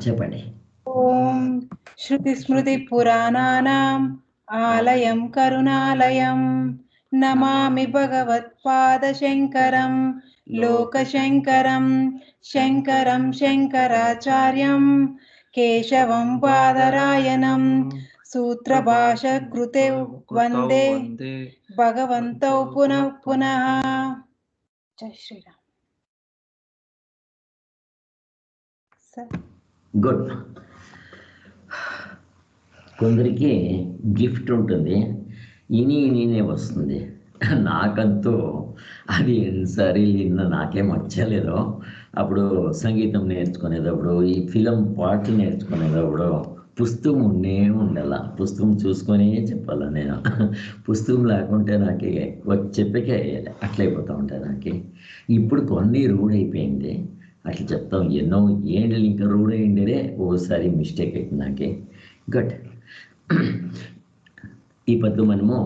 చెప్పండి. ఓం శృతి స్మృతి పురాణానాం ఆలయం కరుణాలయం నమామి భగవత్పాద శంకరం లోకశంకరం శంకరం శంకరాచార్యం కేశవం బాదరాయణం సూత్రభాష కృతే వందే భగవంతౌ పునః పునః. జై శ్రీరామ్. గుడ్. కొందరికి గిఫ్ట్ ఉంటుంది, ఇనినే వస్తుంది. నాకంతూ అది సరే నాకేం వచ్చలేదో. అప్పుడు సంగీతం నేర్చుకునేటప్పుడు, ఈ ఫిలం పాటలు నేర్చుకునేటప్పుడు పుస్తకం ఉండాల. పుస్తకం చూసుకొని చెప్పాల నేను. పుస్తకం లేకుంటే నాకు చెప్పకే అట్లయిపోతూ ఉంటాయి నాకు. ఇప్పుడు కొన్ని రూఢ్ అయిపోయింది, అట్లా చెప్తాం. ఎన్నో ఏంటి ఇంకా రూఢ్ అయ్యిండే, ఓసారి మిస్టేక్ అవుతుంది నాకే. గుడ్. ఈ పద్దు మనము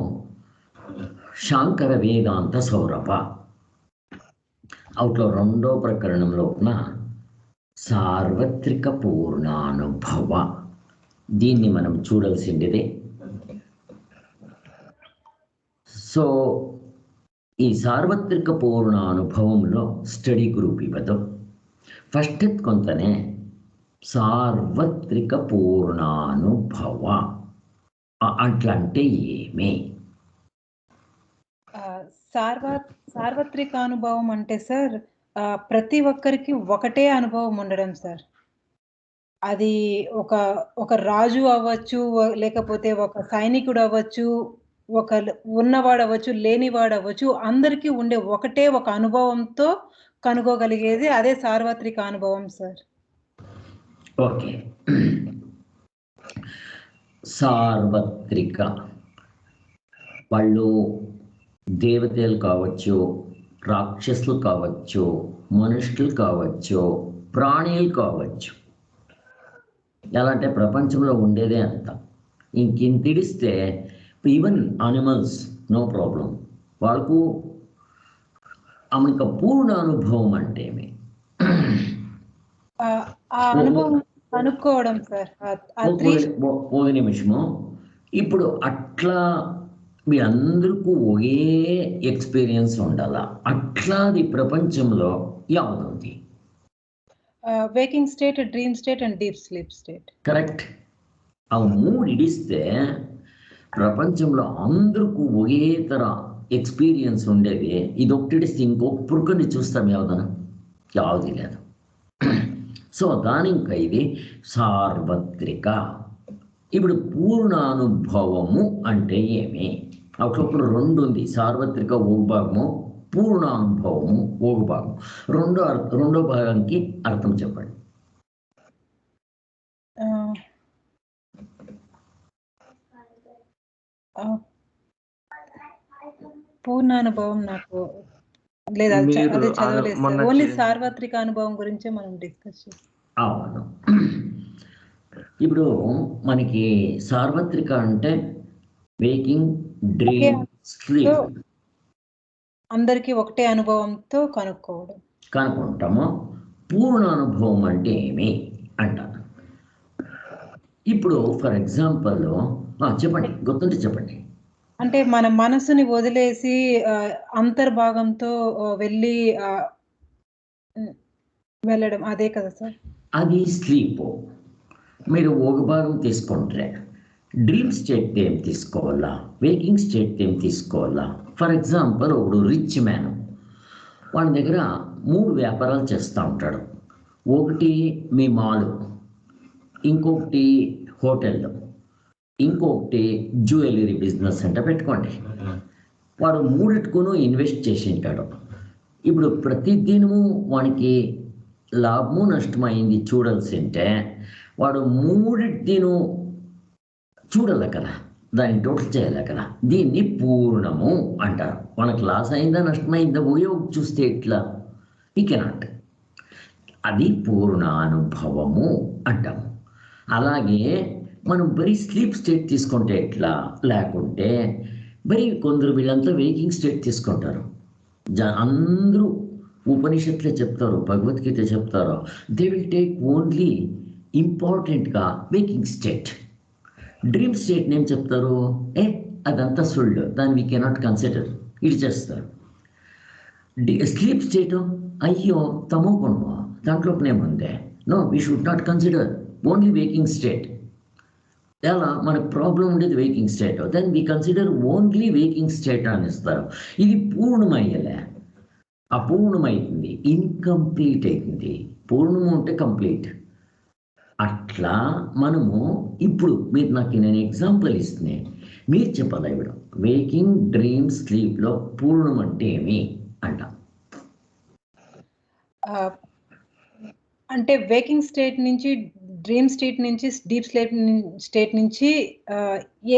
శాంకర వేదాంత సౌరభ అవుట్లో 2వ ప్రకరణంలో ఉన్న సార్వత్రిక పూర్ణానుభవ, దీన్ని మనం చూడాల్సిందే. సో ఈ సార్వత్రిక పూర్ణానుభవంలో స్టడీ గ్రూప్ ఇవ్వదు. ఫస్ట్ కొంతనే సార్వత్రిక పూర్ణానుభవ అట్లంటే ఏమి? సార్వత్రిక అనుభవం అంటే సార్, ప్రతి ఒక్కరికి ఒకటే అనుభవం ఉండడం సార్. అది ఒక రాజు అవ్వచ్చు, లేకపోతే ఒక సైనికుడు అవ్వచ్చు, ఒక ఉన్నవాడు అవ్వచ్చు, లేనివాడు అవ్వచ్చు, అందరికీ ఉండే ఒకటే ఒక అనుభవంతో కనుగోగలిగేది అదే సార్వత్రిక అనుభవం సార్. ఓకే. సార్వత్రిక వాళ్ళు దేవతలు కావచ్చు, రాక్షసులు కావచ్చు, మనుషులు కావచ్చు, ప్రాణులు కావచ్చు. ఎలా అంటే ప్రపంచంలో ఉండేదే అంత. ఇంకింతిడిస్తే ఈవెన్ అనిమల్స్ నో ప్రాబ్లం, వాళ్ళకు ఆమెకు పూర్ణ అనుభవం అంటే ఏమి? అనుకోవడం సార్. ఒక నిమిషము. ఇప్పుడు అట్లా మీరందరికీ ఒకే ఎక్స్పీరియన్స్ ఉండాలా, అట్లాది ప్రపంచంలో యావదుంది? Waking state, dream state and deep sleep state. Correct. ఆ 3 ఇడిస్తే ప్రపంచంలో అందరికీ ఒకే తర ఎక్స్పీరియన్స్ ఉండేది. ఇదొకటి ఇడిస్తే ఇంకొకరిని చూస్తాం యావదనా? యావది లేదు. సో దానిక ఇది సార్వత్రిక. ఇప్పుడు పూర్ణానుభవము అంటే ఏమి? అప్పుడు 2 ఉంది, సార్వత్రిక ఒక భాగము, పూర్ణానుభవము ఒక భాగం. రెండో భాగానికి అర్థం చెప్పండి. పూర్ణానుభవం నాకు లేదు, అది చదవలేదు సార్. ఓన్లీ సార్వత్రిక అనుభవం గురించే మనం డిస్కస్ చేస్తాం. అవును. ఇప్పుడు మనకి సార్వత్రిక అంటే వేకింగ్, డ్రీమ్, స్లీప్ అందరికీ ఒకటే అనుభవంతో కనుక్కుంటాము. పూర్ణ అనుభవం అంటే ఏమి అంటారు. ఇప్పుడు ఫర్ ఎగ్జాంపుల్ చెప్పండి, గుర్తుంటే చెప్పండి. అంటే మన మనసుని వదిలేసి అంతర్భాగంతో వెళ్ళడం, అదే కదా సార్? అది స్లీప్. మీరు ఒక భాగం తీసుకుంటే డ్రీమ్ స్టేట్ ఏం తీసుకోవాలా, వేకింగ్ స్టేట్ ఏం తీసుకోవాలా? ఫర్ ఎగ్జాంపుల్ ఒకడు రిచ్ మ్యాన్, వాళ్ళ దగ్గర 3 వ్యాపారాలు చేస్తూ ఉంటాడు. ఒకటి మీ మాలు, ఇంకొకటి హోటల్, ఇంకొకటి జ్యువెలరీ బిజినెస్ అంటే పెట్టుకోండి. వాడు 3టికును ఇన్వెస్ట్ చేసి ఉంటాడు. ఇప్పుడు ప్రతి దినము వానికి లాభము నష్టమైంది చూడాల్సి ఉంటే వాడు 3టిను చూడాలి కదా, దాన్ని టోటల్ చేయాలి కదా. దీన్ని పూర్ణము అంటారు. మనకు లాస్ అయిందా నష్టమైందా చూస్తే ఎట్లా? ఈ కెనాట్. అది పూర్ణానుభవము అంటాము. అలాగే మనం బరీ స్లీప్ స్టేట్ తీసుకుంటే ఎట్లా? లేకుంటే బరీ కొందరు వీళ్ళంతా వేకింగ్ స్టేట్ తీసుకుంటారు. అందరూ ఉపనిషత్తులే చెప్తారు, భగవద్గీత చెప్తారు. దే విల్ టేక్ ఓన్లీ ఇంపార్టెంట్గా వేకింగ్ స్టేట్. డ్రీమ్ స్టేట్ ఏం చెప్తారు, అదంతా సుల్డ్, దాన్ని వీ కెనాట్ కన్సిడర్, ఇది చేస్తారు. స్లీప్ స్టేట్, అయ్యో తమో గుణమా, దాంట్లోనేముందే, no we should not consider, only waking state. ఎలా మనకు ప్రాబ్లం ఉండేది waking state, then we consider only waking state అని ఇస్తారు. ఇది పూర్ణమయ్యలే, అపూర్ణమైంది, ఇన్కంప్లీట్ అవుతుంది. పూర్ణము అంటే కంప్లీట్. అట్లా మనము ఇప్పుడు మీరు నాకు నేను ఎగ్జాంపుల్ ఇస్తే మీరు చెప్పాలి, ఇప్పుడు వేకింగ్, డ్రీమ్, స్లీప్లో పూర్ణం అంటే ఏమి అంట. అంటే వేకింగ్ స్టేట్ నుంచి, డ్రీమ్ స్టేట్ నుంచి, డీప్ స్టేట్ నుంచి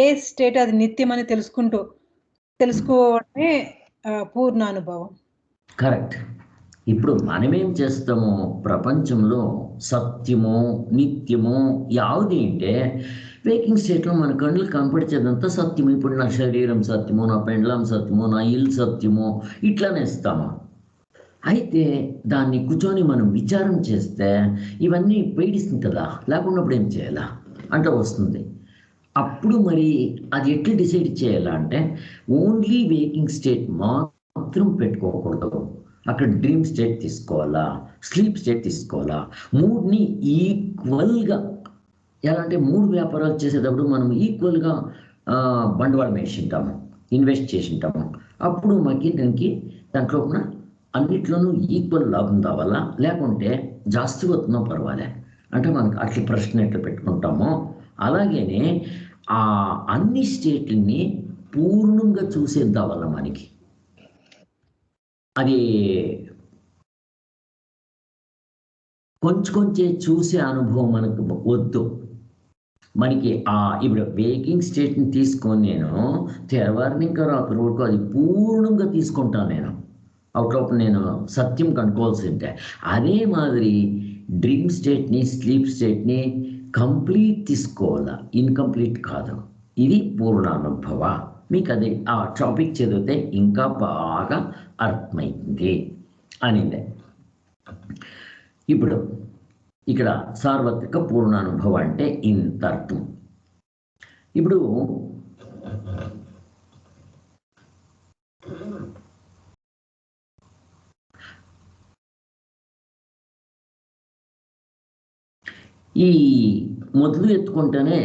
ఏ స్టేట్ అది నిత్యం అని తెలుసుకోవడమే పూర్ణానుభవం. కరెక్ట్. ఇప్పుడు మనమేం చేస్తాము, ప్రపంచంలో సత్యము నిత్యము యావది అంటే వేకింగ్ స్టేట్లో మన కళ్ళు కనపడిచేదంతా సత్యము. ఇప్పుడు నా శరీరం సత్యము, నా పెండ్లం సత్యము, నా ఇల్లు సత్యము, ఇట్లానే ఇస్తాము. అయితే దాన్ని కూర్చొని మనం విచారం చేస్తే ఇవన్నీ పైడిస్తుంది కదా, లేకున్నప్పుడు ఏం చేయాలా అంటే వస్తుంది. అప్పుడు మరి అది ఎట్లా డిసైడ్ చేయాలా అంటే ఓన్లీ వేకింగ్ స్టేట్ మాత్రం పెట్టుకోకూడదు, అక్కడ డ్రీమ్ స్టేట్ తీసుకోవాలా, స్లీప్ స్టేట్ తీసుకోవాలా. మూడ్ని ఈక్వల్గా, ఎలా అంటే 3 వ్యాపారాలు చేసేటప్పుడు మనం ఈక్వల్గా బండవాళం వేసి ఉంటాము, ఇన్వెస్ట్ చేసి ఉంటాము. అప్పుడు మాకు దాంట్లో అన్నిట్లోనూ ఈక్వల్ లాభం కావాలా, లేకుంటే జాస్తి వస్తుందో పర్వాలే అంటే మనకు అట్లా ప్రశ్న ఎట్లా పెట్టుకుంటామో అలాగనే ఆ అన్ని స్టేట్లని పూర్ణంగా చూసేది కావాలా మనకి. అది కొంచెం చూసే అనుభవం మనకు వద్దు. మనకి ఇప్పుడు వేకింగ్ స్టేట్ని తీసుకొని నేను తెరవారిని ఇంకా రాత్రి వరకు అది పూర్ణంగా తీసుకుంటాను. నేను అవుట్లోపు నేను సత్యం కనుక్కోవాల్సిందే. అదే మాదిరి డ్రీమ్ స్టేట్ని, స్లీప్ స్టేట్ని కంప్లీట్ తీసుకోవాలా, ఇన్కంప్లీట్ కాదు. ఇది పూర్ణానుభవ. మీకు అది ఆ టాపిక్ చదివితే ఇంకా బాగా అర్థమైంది అనిందే. ఇప్పుడు ఇక్కడ సార్వత్రిక పూర్ణానుభవం అంటే ఇంత అర్థం. ఇప్పుడు ఈ మొదలు ఎత్తుకుంటేనే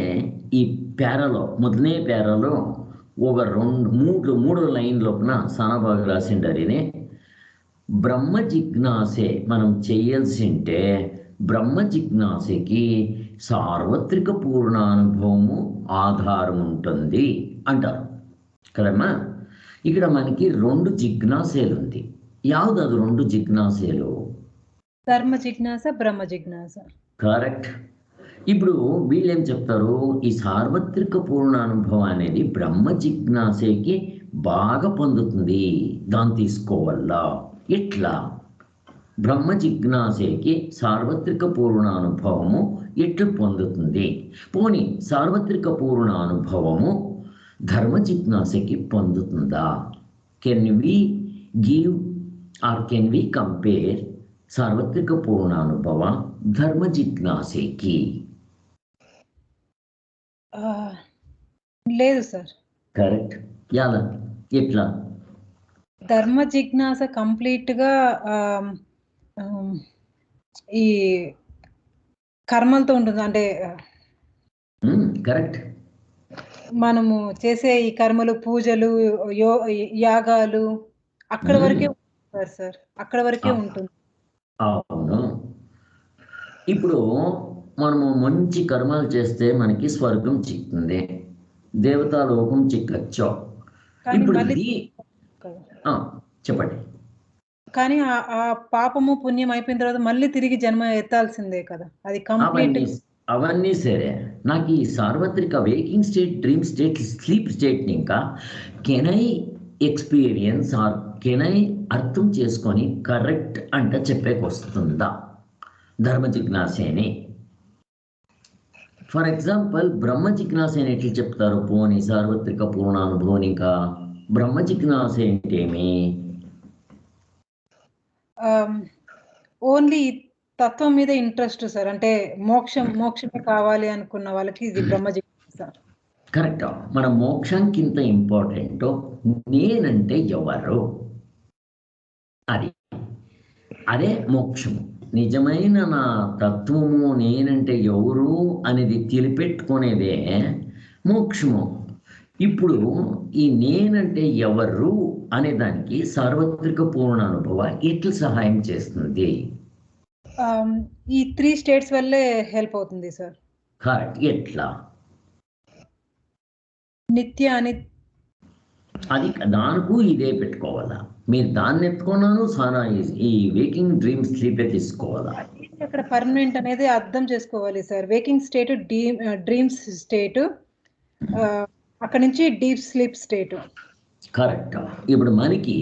ఈ మొదలనే పేరాలో ఒక 3 లైన్ లోపల సానాబాగా రాసిండారిని. బ్రహ్మ జిజ్ఞాసే మనం చేయాల్సింటే బ్రహ్మ జిజ్ఞాసకి సార్వత్రిక పూర్ణానుభవము ఆధారం ఉంటుంది అంటారు కదమ్మా. ఇక్కడ మనకి 2 జిజ్ఞాసేలు ఉంది. యావదు అది 2 జిజ్ఞాసేలు? ధర్మ జిజ్ఞాస, బ్రహ్మ జిజ్ఞాస. కరెక్ట్. ఇప్పుడు వీళ్ళేం చెప్తారు, ఈ సార్వత్రిక పూర్ణానుభవం అనేది బ్రహ్మ జిజ్ఞాసకి బాగా పొందుతుంది, దాన్ని తీసుకోవాలా. ఎట్లా? బ్రహ్మ జిజ్ఞాసకి సార్వత్రిక పూర్ణానుభవము ఎట్లు పొందుతుంది? పోనీ సార్వత్రిక పూర్ణానుభవము ధర్మ జిజ్ఞాసకి పొందుతుందా? Can we give or can we compare సార్వత్రిక పూర్ణానుభవ ధర్మ జిజ్ఞాసకి? లేదు సార్. కరెక్ట్. ఎలా? ఎట్లా? ధర్మ జిజ్ఞాస కంప్లీట్గా ఈ కర్మలతో ఉంటుంది. అంటే కరెక్ట్. మనము చేసే ఈ కర్మలు, పూజలు, యాగాలు అక్కడ వరకే ఉంటుంది సార్, అక్కడ వరకే ఉంటుంది. అవును. ఇప్పుడు మనము మంచి కర్మలు చేస్తే మనకి స్వర్గం చిక్తుంది, దేవతాలోకం చిక్కచ్చు. ఇప్పుడు చెప్పండి. కానీ ఆ పాపము పుణ్యం అయిపోయిన తర్వాత మళ్ళీ తిరిగి జన్మ ఎత్తాల్సిందే కదా, అది కంప్లీట్. అవన్నీ సరే, నాకు ఈ సార్వత్రిక waking state, dream state, sleep స్టేట్ని ఇంకా can I experience or can I అర్థం చేసుకొని కరెక్ట్ అంట చెప్పేకొస్తుందా ధర్మ జిజ్ఞాసేని? ఫర్ ఎగ్జాంపుల్ బ్రహ్మ జిజ్ఞాస అని ఎట్లా చెప్తారు? పోనీ సార్వత్రిక పూర్ణానుభవం ఇంకా బ్రహ్మ జిజ్ఞాస ఏంటేమి? ఓన్లీ తత్వం మీద ఇంట్రెస్ట్ సార్. అంటే మోక్షమే కావాలి అనుకున్న వాళ్ళకి ఇది బ్రహ్మ జిజ్ఞాస. కరెక్ట్. మన మోక్షంకి ఇంత ఇంపార్టెంట్ నేనంటే ఎవరు, అదే మోక్షము. నిజమైన నా తత్వము నేనంటే ఎవరు అనేది తెలిపెట్టుకునేదే మోక్షము. ఇప్పుడు ఈ నేనంటే ఎవరు అనే దానికి సార్వత్రిక పూర్ణ అనుభవ ఎట్లా సహాయం చేస్తుంది? ఈ 3 స్టేట్స్ వల్లే హెల్ప్ అవుతుంది సార్. కరెక్ట్. ఎట్లా? నిత్య అని అది దానికి ఇదే పెట్టుకోవాలా. మీరు దాన్ని ఎత్తుకున్నాను సానా ఈ వేకింగ్ డ్రీమ్ స్లీపే తీసుకోవాలా. అక్కడ పర్మనెంట్ అనేది అర్థం చేసుకోవాలి sir. Waking state dreams state, అక్కడ నుంచి డీప్ స్లీప్ స్టేట్. కరెక్ట్. ఇప్పుడు మనకి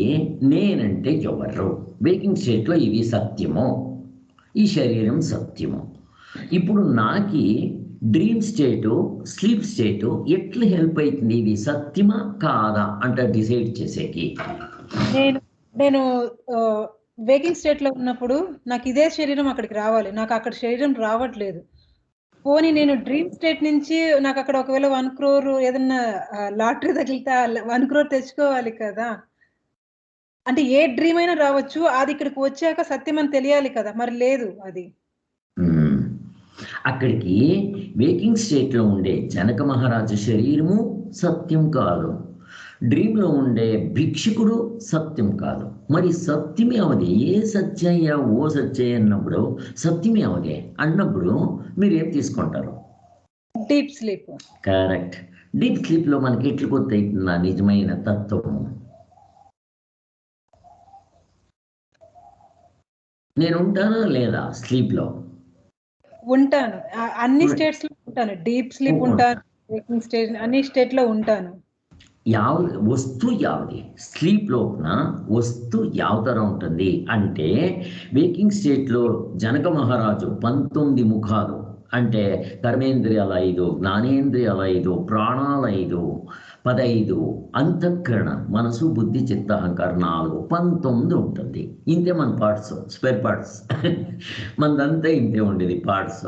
నేనంటే ఎవరు, వేకింగ్ స్టేట్లో ఇది సత్యము, ఈ శరీరం సత్యము. ఇప్పుడు నాకి డ్రీమ్ స్టేటు స్లీప్ స్టేటు ఎట్లా హెల్ప్ అవుతుంది? ఇది సత్యమా కాదా అంటే డిసైడ్ చేసేకి. నేను వేకింగ్ స్టేట్లో ఉన్నప్పుడు నాకు ఇదే శరీరం అక్కడికి రావాలి, నాకు అక్కడ శరీరం రావట్లేదు. పోనీ నేను డ్రీమ్ స్టేట్ నుంచి నాకు అక్కడ ఒకవేళ 1 crore ఏదన్నా లాటరీ తగిలితే 1 crore తెచ్చుకోవాలి కదా. అంటే ఏ డ్రీమ్ అయినా రావచ్చు, అది ఇక్కడికి వచ్చాక సత్యం అని తెలియాలి కదా. మరి లేదు అది. అక్కడికి వేకింగ్ స్టేట్లో ఉండే జనక మహారాజు శరీరము సత్యం కాదు, డ్రీమ్లో ఉండే భిక్షుకుడు సత్యం కాదు. మరి సత్యమే అవది. ఏ సత్యయ్య ఓ సత్యయ్య అన్నప్పుడు సత్యమే అవదే అన్నప్పుడు మీరేం తీసుకుంటారు? Deep sleep. కరెక్ట్. డీప్ స్లీప్లో మనకి ఎట్లు గుర్తవుతుందా నిజమైన తత్వము? నేను ఉంటానా లేదా స్లీప్లో? ఉంటాను. అన్ని స్టేట్స్ లో ఉంటాను. డీప్ స్లీప్ ఉంటాను, వేకింగ్ స్టేట్ అన్ని స్టేట్ లో ఉంటాను. వస్తు యావది స్లీప్ లోపల వస్తు యావతర ఉంటుంది అంటే వేకింగ్ స్టేట్లో జనక మహారాజు 19 ముఖాలు అంటే కర్మేంద్రియాలు 5, జ్ఞానేంద్రియాలు 5, ప్రాణాలు 5, 15, అంతఃకరణ మనసు బుద్ధి చిత్త అహంకారం 4, 19 ఉంటుంది. ఇంతే మన పార్ట్స్, స్పేర్ పార్ట్స్. మనదంతా ఇంతే ఉండేది పార్ట్స్.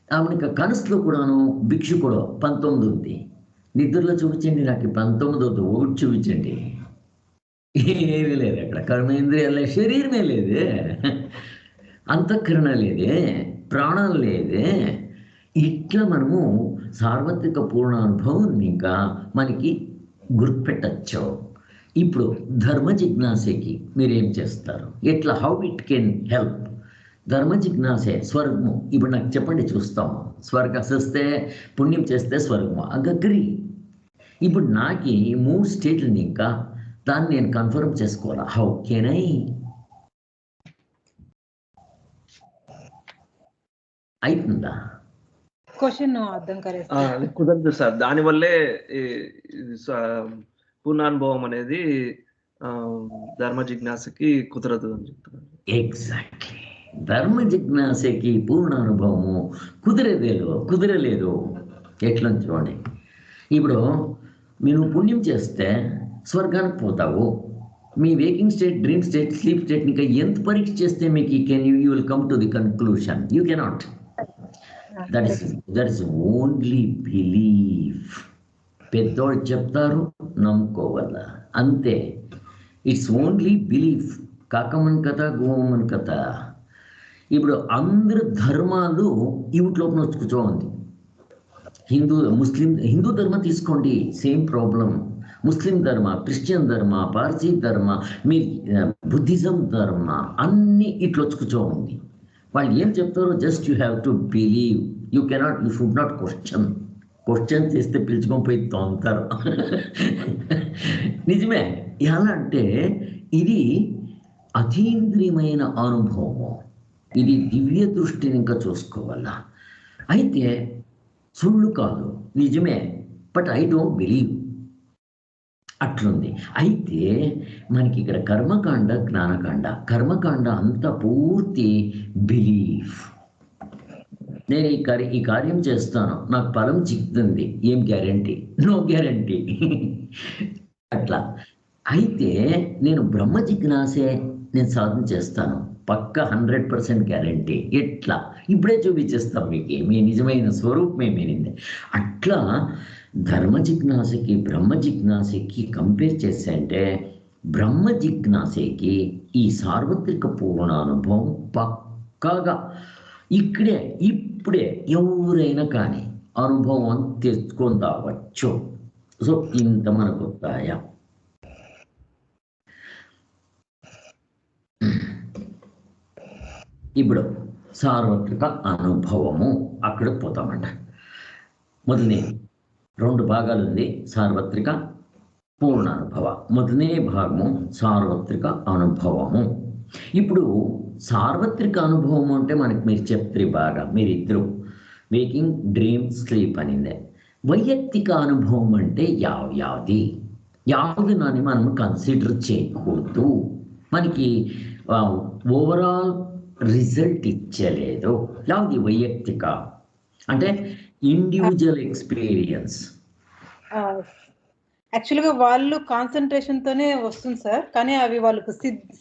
ఆమెకి కనసులో కూడాను భిక్షుకుడు 19 ఉంది. నిద్రలో చూపించండి, నాకు 19 వద్దు, 1 చూపించండి. ఏమీ లేదు అక్కడ. కర్మేంద్రియాల శరీరమే లేదే, అంతఃకరణ లేదే, ప్రాణాలు లేదే. ఇట్లా మనము సార్వత్రిక పూర్ణానుభవం ఇంకా మనకి గుర్తుపెట్టచ్చు. ఇప్పుడు ధర్మ జిజ్ఞాసకి మీరేం చేస్తారు? ఎట్లా, హౌ ఇట్ కెన్ హెల్ప్? ధర్మ జిజ్ఞాసే స్వర్గము. ఇప్పుడు నాకు చెప్పండి, చూస్తాము. స్వర్గ చేస్తే పుణ్యం చేస్తే స్వర్గము, అగ్రి. ఇప్పుడు నాకు 3 స్టేట్లని ఇంకా దాన్ని నేను కన్ఫర్మ్ చేసుకోవాలా. How can I? అవుతుందా క్వశ్చన్ అర్థం కాలేదు. కుదరదు సార్. దానివల్లే పూర్ణానుభవం అనేది ధర్మ జిజ్ఞాసకి కుదరదు అని చెప్తున్నారు. ఎగ్జాక్ట్లీ. ధర్మ జిజ్ఞాసకి పూర్ణానుభవము కుదరలేదు. ఎట్లా చూడండి. ఇప్పుడు మీరు పుణ్యం చేస్తే స్వర్గానికి పోతావు. మీ waking state, dream state, sleep state ఇంకా ఎంత పరీక్ష చేస్తే మీకు you will come to the conclusion. You cannot. That is only belief. పెద్దోళ్ళు చెప్తారు, నమ్ముకోవాల, అంతే. It's only belief. కాకమన్ కథ, గోమన్ కథ. ఇప్పుడు అందరు ధర్మాలు ఇవిట్లోకి నొచ్చుకుతూ ఉంది. హిందూ ధర్మ తీసుకోండి, సేమ్ ప్రాబ్లం. ముస్లిం ధర్మ, క్రిస్టియన్ ధర్మ, పార్సీ ధర్మ, మీ బుద్ధిజం ధర్మ అన్నీ ఇట్లొచ్చుకుతూ ఉంది. వాళ్ళు ఏం చెప్తారో just you have to believe. You should not question చేస్తే పిలుచుకొని పోయి తొంతారు. నిజమే. ఎలా అంటే ఇది అతీంద్రియమైన అనుభవం, ఇది దివ్య దృష్టిని ఇంకా చూసుకోవాలా. అయితే సుళ్ళు కాదు, నిజమే. But I don't believe. అట్లుంది. అయితే మనకి ఇక్కడ కర్మకాండ, జ్ఞానకాండ. కర్మకాండ అంతా పూర్తి బిలీఫ్. నేను ఈ కార్యం చేస్తాను, నాకు ఫలం చిక్కుతుంది, ఏం గ్యారంటీ? No guarantee. అట్లా. అయితే నేను బ్రహ్మ జిజ్ఞాసే నేను సాధన చేస్తాను, పక్క 100% గ్యారంటీ. ఎట్లా ఇప్పుడే చూపించేస్తాం మీకు మీ నిజమైన స్వరూపమే మీరింది. అట్లా ధర్మ జిజ్ఞాసకి బ్రహ్మ జిజ్ఞాసకి కంపేర్ చేస్తే బ్రహ్మ జిజ్ఞాసకి ఈ సార్వత్రిక పూర్ణానుభవం పక్కాగా ఇప్పుడే ఎవరైనా కానీ అనుభవం తెచ్చుకొని రావచ్చు. సో ఇంత మనకు వస్తాయా? ఇప్పుడు సార్వత్రిక అనుభవము అక్కడ పోతామంట. మొదలనే 2 భాగాలు ఉంది సార్వత్రిక పూర్ణానుభవ. మొదలనే భాగము సార్వత్రిక అనుభవము. ఇప్పుడు సార్వత్రిక అనుభవం అంటే మనకి మీరు చెప్తారు బాగా, మీరిద్దరు వేకింగ్, డ్రీమ్, స్లీప్ అనిందే. వైయక్తిక అనుభవం అంటే యావది నాని మనం కన్సిడర్ చేయకూడదు. మనకి ఓవరాల్ రిజల్ట్ ఇచ్చలేదు. యావది వైయక్తిక అంటే ఇండివిజువల్ ఎక్స్పీరియన్స్. యాక్చువల్గా వాళ్ళు కాన్సన్ట్రేషన్తోనే వస్తుంది సార్, కానీ అవి వాళ్ళకు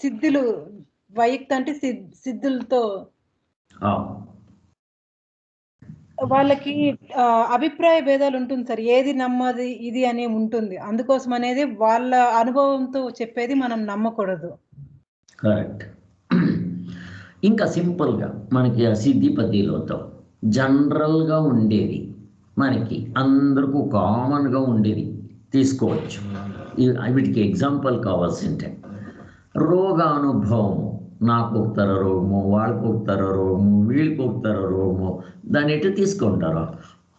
సిద్ధులు వైయక్త అంటే సిద్ధులతో వాళ్ళకి అభిప్రాయ భేదాలు ఉంటుంది సార్. ఏది నమ్మది ఇది అని ఉంటుంది. అందుకోసం అనేది వాళ్ళ అనుభవంతో చెప్పేది మనం నమ్మకూడదు. కరెక్ట్. ఇంకా సింపుల్గా మనకి సిద్ధి పద్ధతిలోతో జనరల్గా ఉండేది, మనకి అందరికీ కామన్గా ఉండేది తీసుకోవచ్చు. వీటికి ఎగ్జాంపుల్ కావాల్సింటే రోగానుభవము, నాకు ఒకతర రోగము, వాళ్ళకి ఒకతర రోగము, వీళ్ళకి ఒకతర రోగము, దాన్ని ఎట్లా తీసుకుంటారో.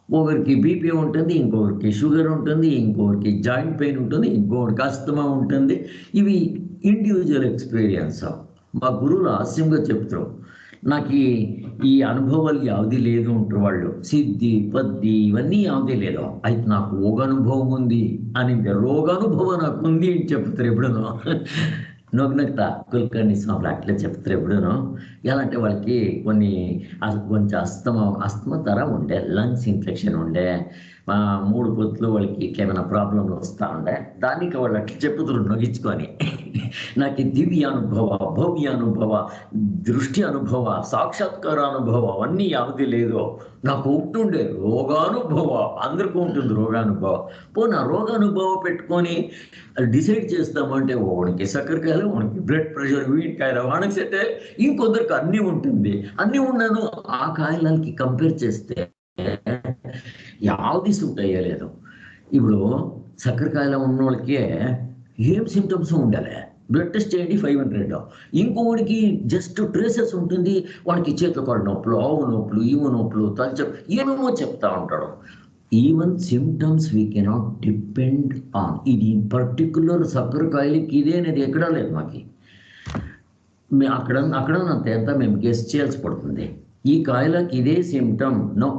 ఒకరికి బీపీ ఉంటుంది, ఇంకొకరికి షుగర్ ఉంటుంది, ఇంకొకరికి జాయింట్ పెయిన్ ఉంటుంది, ఇంకొకరికి అస్తమా ఉంటుంది. ఇవి ఇండివిజువల్ ఎక్స్పీరియన్స్. మా గురువులు హాస్యంగా చెప్తారు, నాకు ఈ అనుభవాలు యావది లేదు ఉంటారు వాళ్ళు. సిద్ధి పద్ది ఇవన్నీ యావది లేదు, అయితే నాకు రోగానుభవం ఉంది అని. రోగానుభవం నాకు ఉంది అని చెప్తారు ఎప్పుడనో. నొగ్నక్త కుల్కర్ణి స్వాములు అట్లా చెప్తారు ఎప్పుడూనో. ఎలా అంటే వాళ్ళకి కొంచెం అస్తమ తర ఉండే, లంగ్స్ ఇన్ఫెక్షన్ ఉండే, 3 పొత్తులు వాళ్ళకి ఇట్లా ఏమైనా ప్రాబ్లంలు వస్తూ ఉండే. దానికి వాళ్ళు అట్లా చెప్పుతారు నొగించుకొని. నాకు దివ్య అనుభవ, భవ్య అనుభవ, దృష్టి అనుభవ, సాక్షాత్కార అనుభవం అవన్నీ యావది లేదు, నాకు ఉంటుండే రోగానుభవ. అందరికీ ఉంటుంది రోగానుభవం. పోనా రోగానుభవం పెట్టుకొని డిసైడ్ చేస్తామంటే ఓడికి సక్కరకాయలు, ఓడికి బ్లడ్ ప్రెషర్, వీటికాయలు, వాడికి సెట్ అయ్యి, ఇంకొందరికి అన్నీ ఉంటుంది. అన్నీ ఉన్నాను ఆ కాయలకి కంపేర్ చేస్తే యావది సూట్ అయ్యలేదు. ఇప్పుడు సక్కరకాయలు ఉన్న వాళ్ళకి ఏం సిమ్టమ్స్ ఉండాలి, బ్లడ్ టెస్ట్ చేయండి 500. ఇంకోడికి జస్ట్ ట్రేసెస్ ఉంటుంది, వాడికి చేతుల కాళ్ళ నొప్పులు, ఆవు నొప్పులు, ఈవు నొప్పులు, తలచ ఏమేమో చెప్తా ఉంటాడు. Even symptoms we cannot depend on. ఇది పర్టికులర్ సక్కరకాయలకి ఇదే అనేది ఎక్కడా లేదు. మాకి అక్కడనంత ఎంత మేము గెస్ చేయాల్సి పడుతుంది. ఈ కాయలకి ఇదే సిమ్టమ్ నో,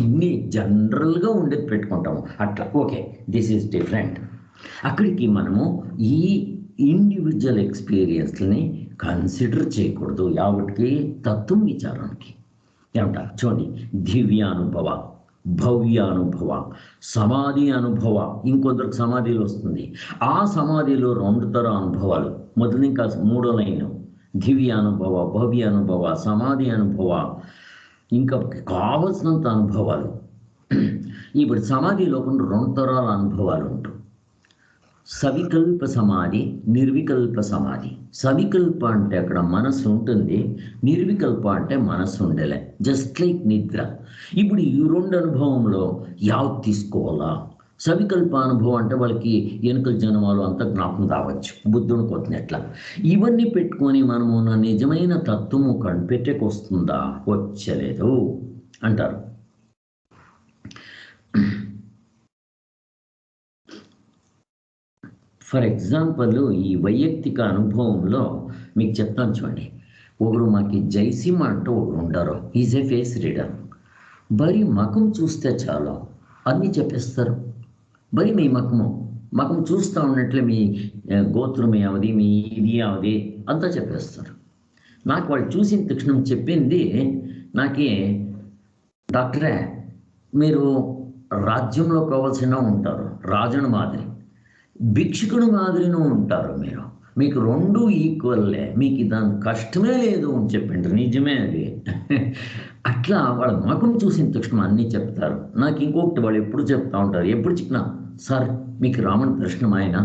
ఇన్ని జనరల్గా ఉండేది పెట్టుకుంటాము అట్లా. Okay, this is different. అక్కడికి మనము ఈ ఇండివిజువల్ ఎక్స్పీరియన్స్ని కన్సిడర్ చేయకూడదు. యావటికి తత్వం విచారానికి ఏమంటారు చూడండి. దివ్యానుభవ, భవ్యానుభవ, సమాధి అనుభవ. ఇంకొందరికి సమాధిలో వస్తుంది. ఆ సమాధిలో 2 తర అనుభవాలు. మొదలు ఇంకా 3వ లైన్ దివ్యానుభవ, భవ్యానుభవ, సమాధి అనుభవ, ఇంకా కావలసినంత అనుభవాలు. ఇప్పుడు సమాధిలో 2 తరాల అనుభవాలు ఉంటాయి. సవికల్ప సమాధి, నిర్వికల్ప సమాధి. సవికల్ప అంటే అక్కడ మనస్సు ఉంటుంది, నిర్వికల్ప అంటే మనస్సు ఉండలే, జస్ట్ లైక్ నిద్ర. ఇప్పుడు ఈ 2 అనుభవంలో యావత్ తీసుకోవాలా? సవికల్ప అనుభవం అంటే వాళ్ళకి ఎనుకల జన్మలు అంత జ్ఞాపకం రావచ్చు, బుద్ధుని కొట్టినట్లా. ఇవన్నీ పెట్టుకొని మనము నా నిజమైన తత్వము కనిపెట్టేకి వస్తుందా? వచ్చలేదు అంటారు. ఫర్ ఎగ్జాంపుల్ ఈ వైయక్తిక అనుభవంలో మీకు చెప్తాను చూడండి. ఒకరు మాకు జైసిమ్ అంటూ ఒకరు ఉంటారు. Is a face reader. బరీ మకం చూస్తే చాలు అన్నీ చెప్పేస్తారు. బరీ మీ మకం చూస్తూ ఉన్నట్లే మీ గోత్రం ఏమది, మీ ఇది ఏమది అంతా చెప్పేస్తారు. నాకు వాళ్ళు చూసిన తక్షణం చెప్పింది నాకే, డాక్టరే మీరు రాజ్యంలో కావాల్సిన ఉంటారు, రాజుని మాదిరి, భిక్షుకుని మాదిరినూ ఉంటారు. మీకు రెండు ఈక్వల్లే, మీకు దాని కష్టమే లేదు అని చెప్పిండ్రు. నిజమే అది. అట్లా వాళ్ళ ముఖం చూసిన తక్షణం అన్నీ చెప్తారు. నాకు ఇంకొకటి వాళ్ళు ఎప్పుడు చెప్తా ఉంటారు, ఎప్పుడు చెప్పినా, సార్ మీకు రాముని దర్శనం ఆయన,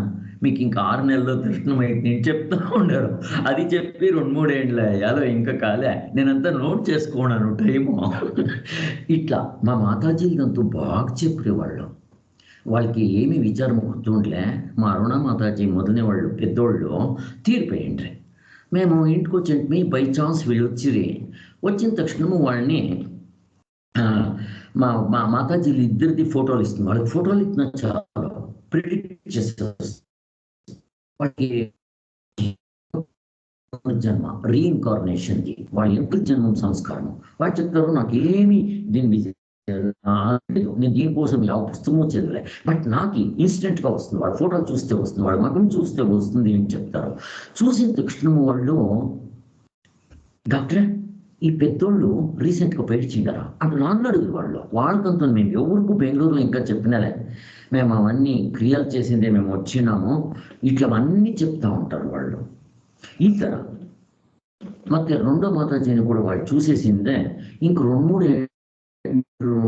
మీకు ఇంకా 6 నెలల్లో దర్శనం అయింది నేను చెప్తా ఉండరు. అది చెప్పి 2-3 ఏండ్లు అయ్యాలో ఇంకా కాలే, నేనంతా నోట్ చేసుకున్నాను టైము. ఇట్లా మా మాతాజీలంతా బాగా చెప్పేవాళ్ళు. వాళ్ళకి ఏమి విచారం గుర్తుండలే. మా అరుణ మాతాజీ మొదలనే వాళ్ళు పెద్దోళ్ళు తీరిపోయిండ్రి. మేము ఇంటికి వచ్చి బై ఛాన్స్ వీళ్ళు వచ్చిన తక్షణము వాళ్ళని మా మా మాతాజీలు ఇద్దరిది ఫోటోలు ఇస్తుంది. వాళ్ళకి ఫోటోలు ఇచ్చిన చాలా ప్రిడిక్ట్ చేస్తారు. వాళ్ళకి జన్మ రీఇన్కార్నేషన్ది వాళ్ళ యొక్క జన్మం సంస్కారం వాళ్ళు చెప్తారు. నాకు ఏమి దీన్ని నేను దీనికోసం ఆ పుస్తకం చదివలే, బట్ నాకు ఇన్స్టెంట్గా వస్తుంది. వాళ్ళ ఫోటోలు చూస్తే వస్తుంది, వాళ్ళ మగం చూస్తే వస్తుంది అని చెప్తారు. చూసిన తక్షణం వాళ్ళు, డాక్టర్ ఈ పెద్దోళ్ళు రీసెంట్గా పేడిచిండారా అట్లా నాన్న అడుగురు. వాళ్ళకంతా మేము ఎవరికి బెంగళూరులో ఇంకా చెప్పినలే, మేము అవన్నీ క్రియలు చేసిందే మేము వచ్చినాము, ఇట్లా అన్నీ చెప్తా ఉంటారు వాళ్ళు. ఈ తర ಮತ್ತೆ రెండో మాతాజీని కూడా వాళ్ళు చూసేసిందే ఇంక 2-3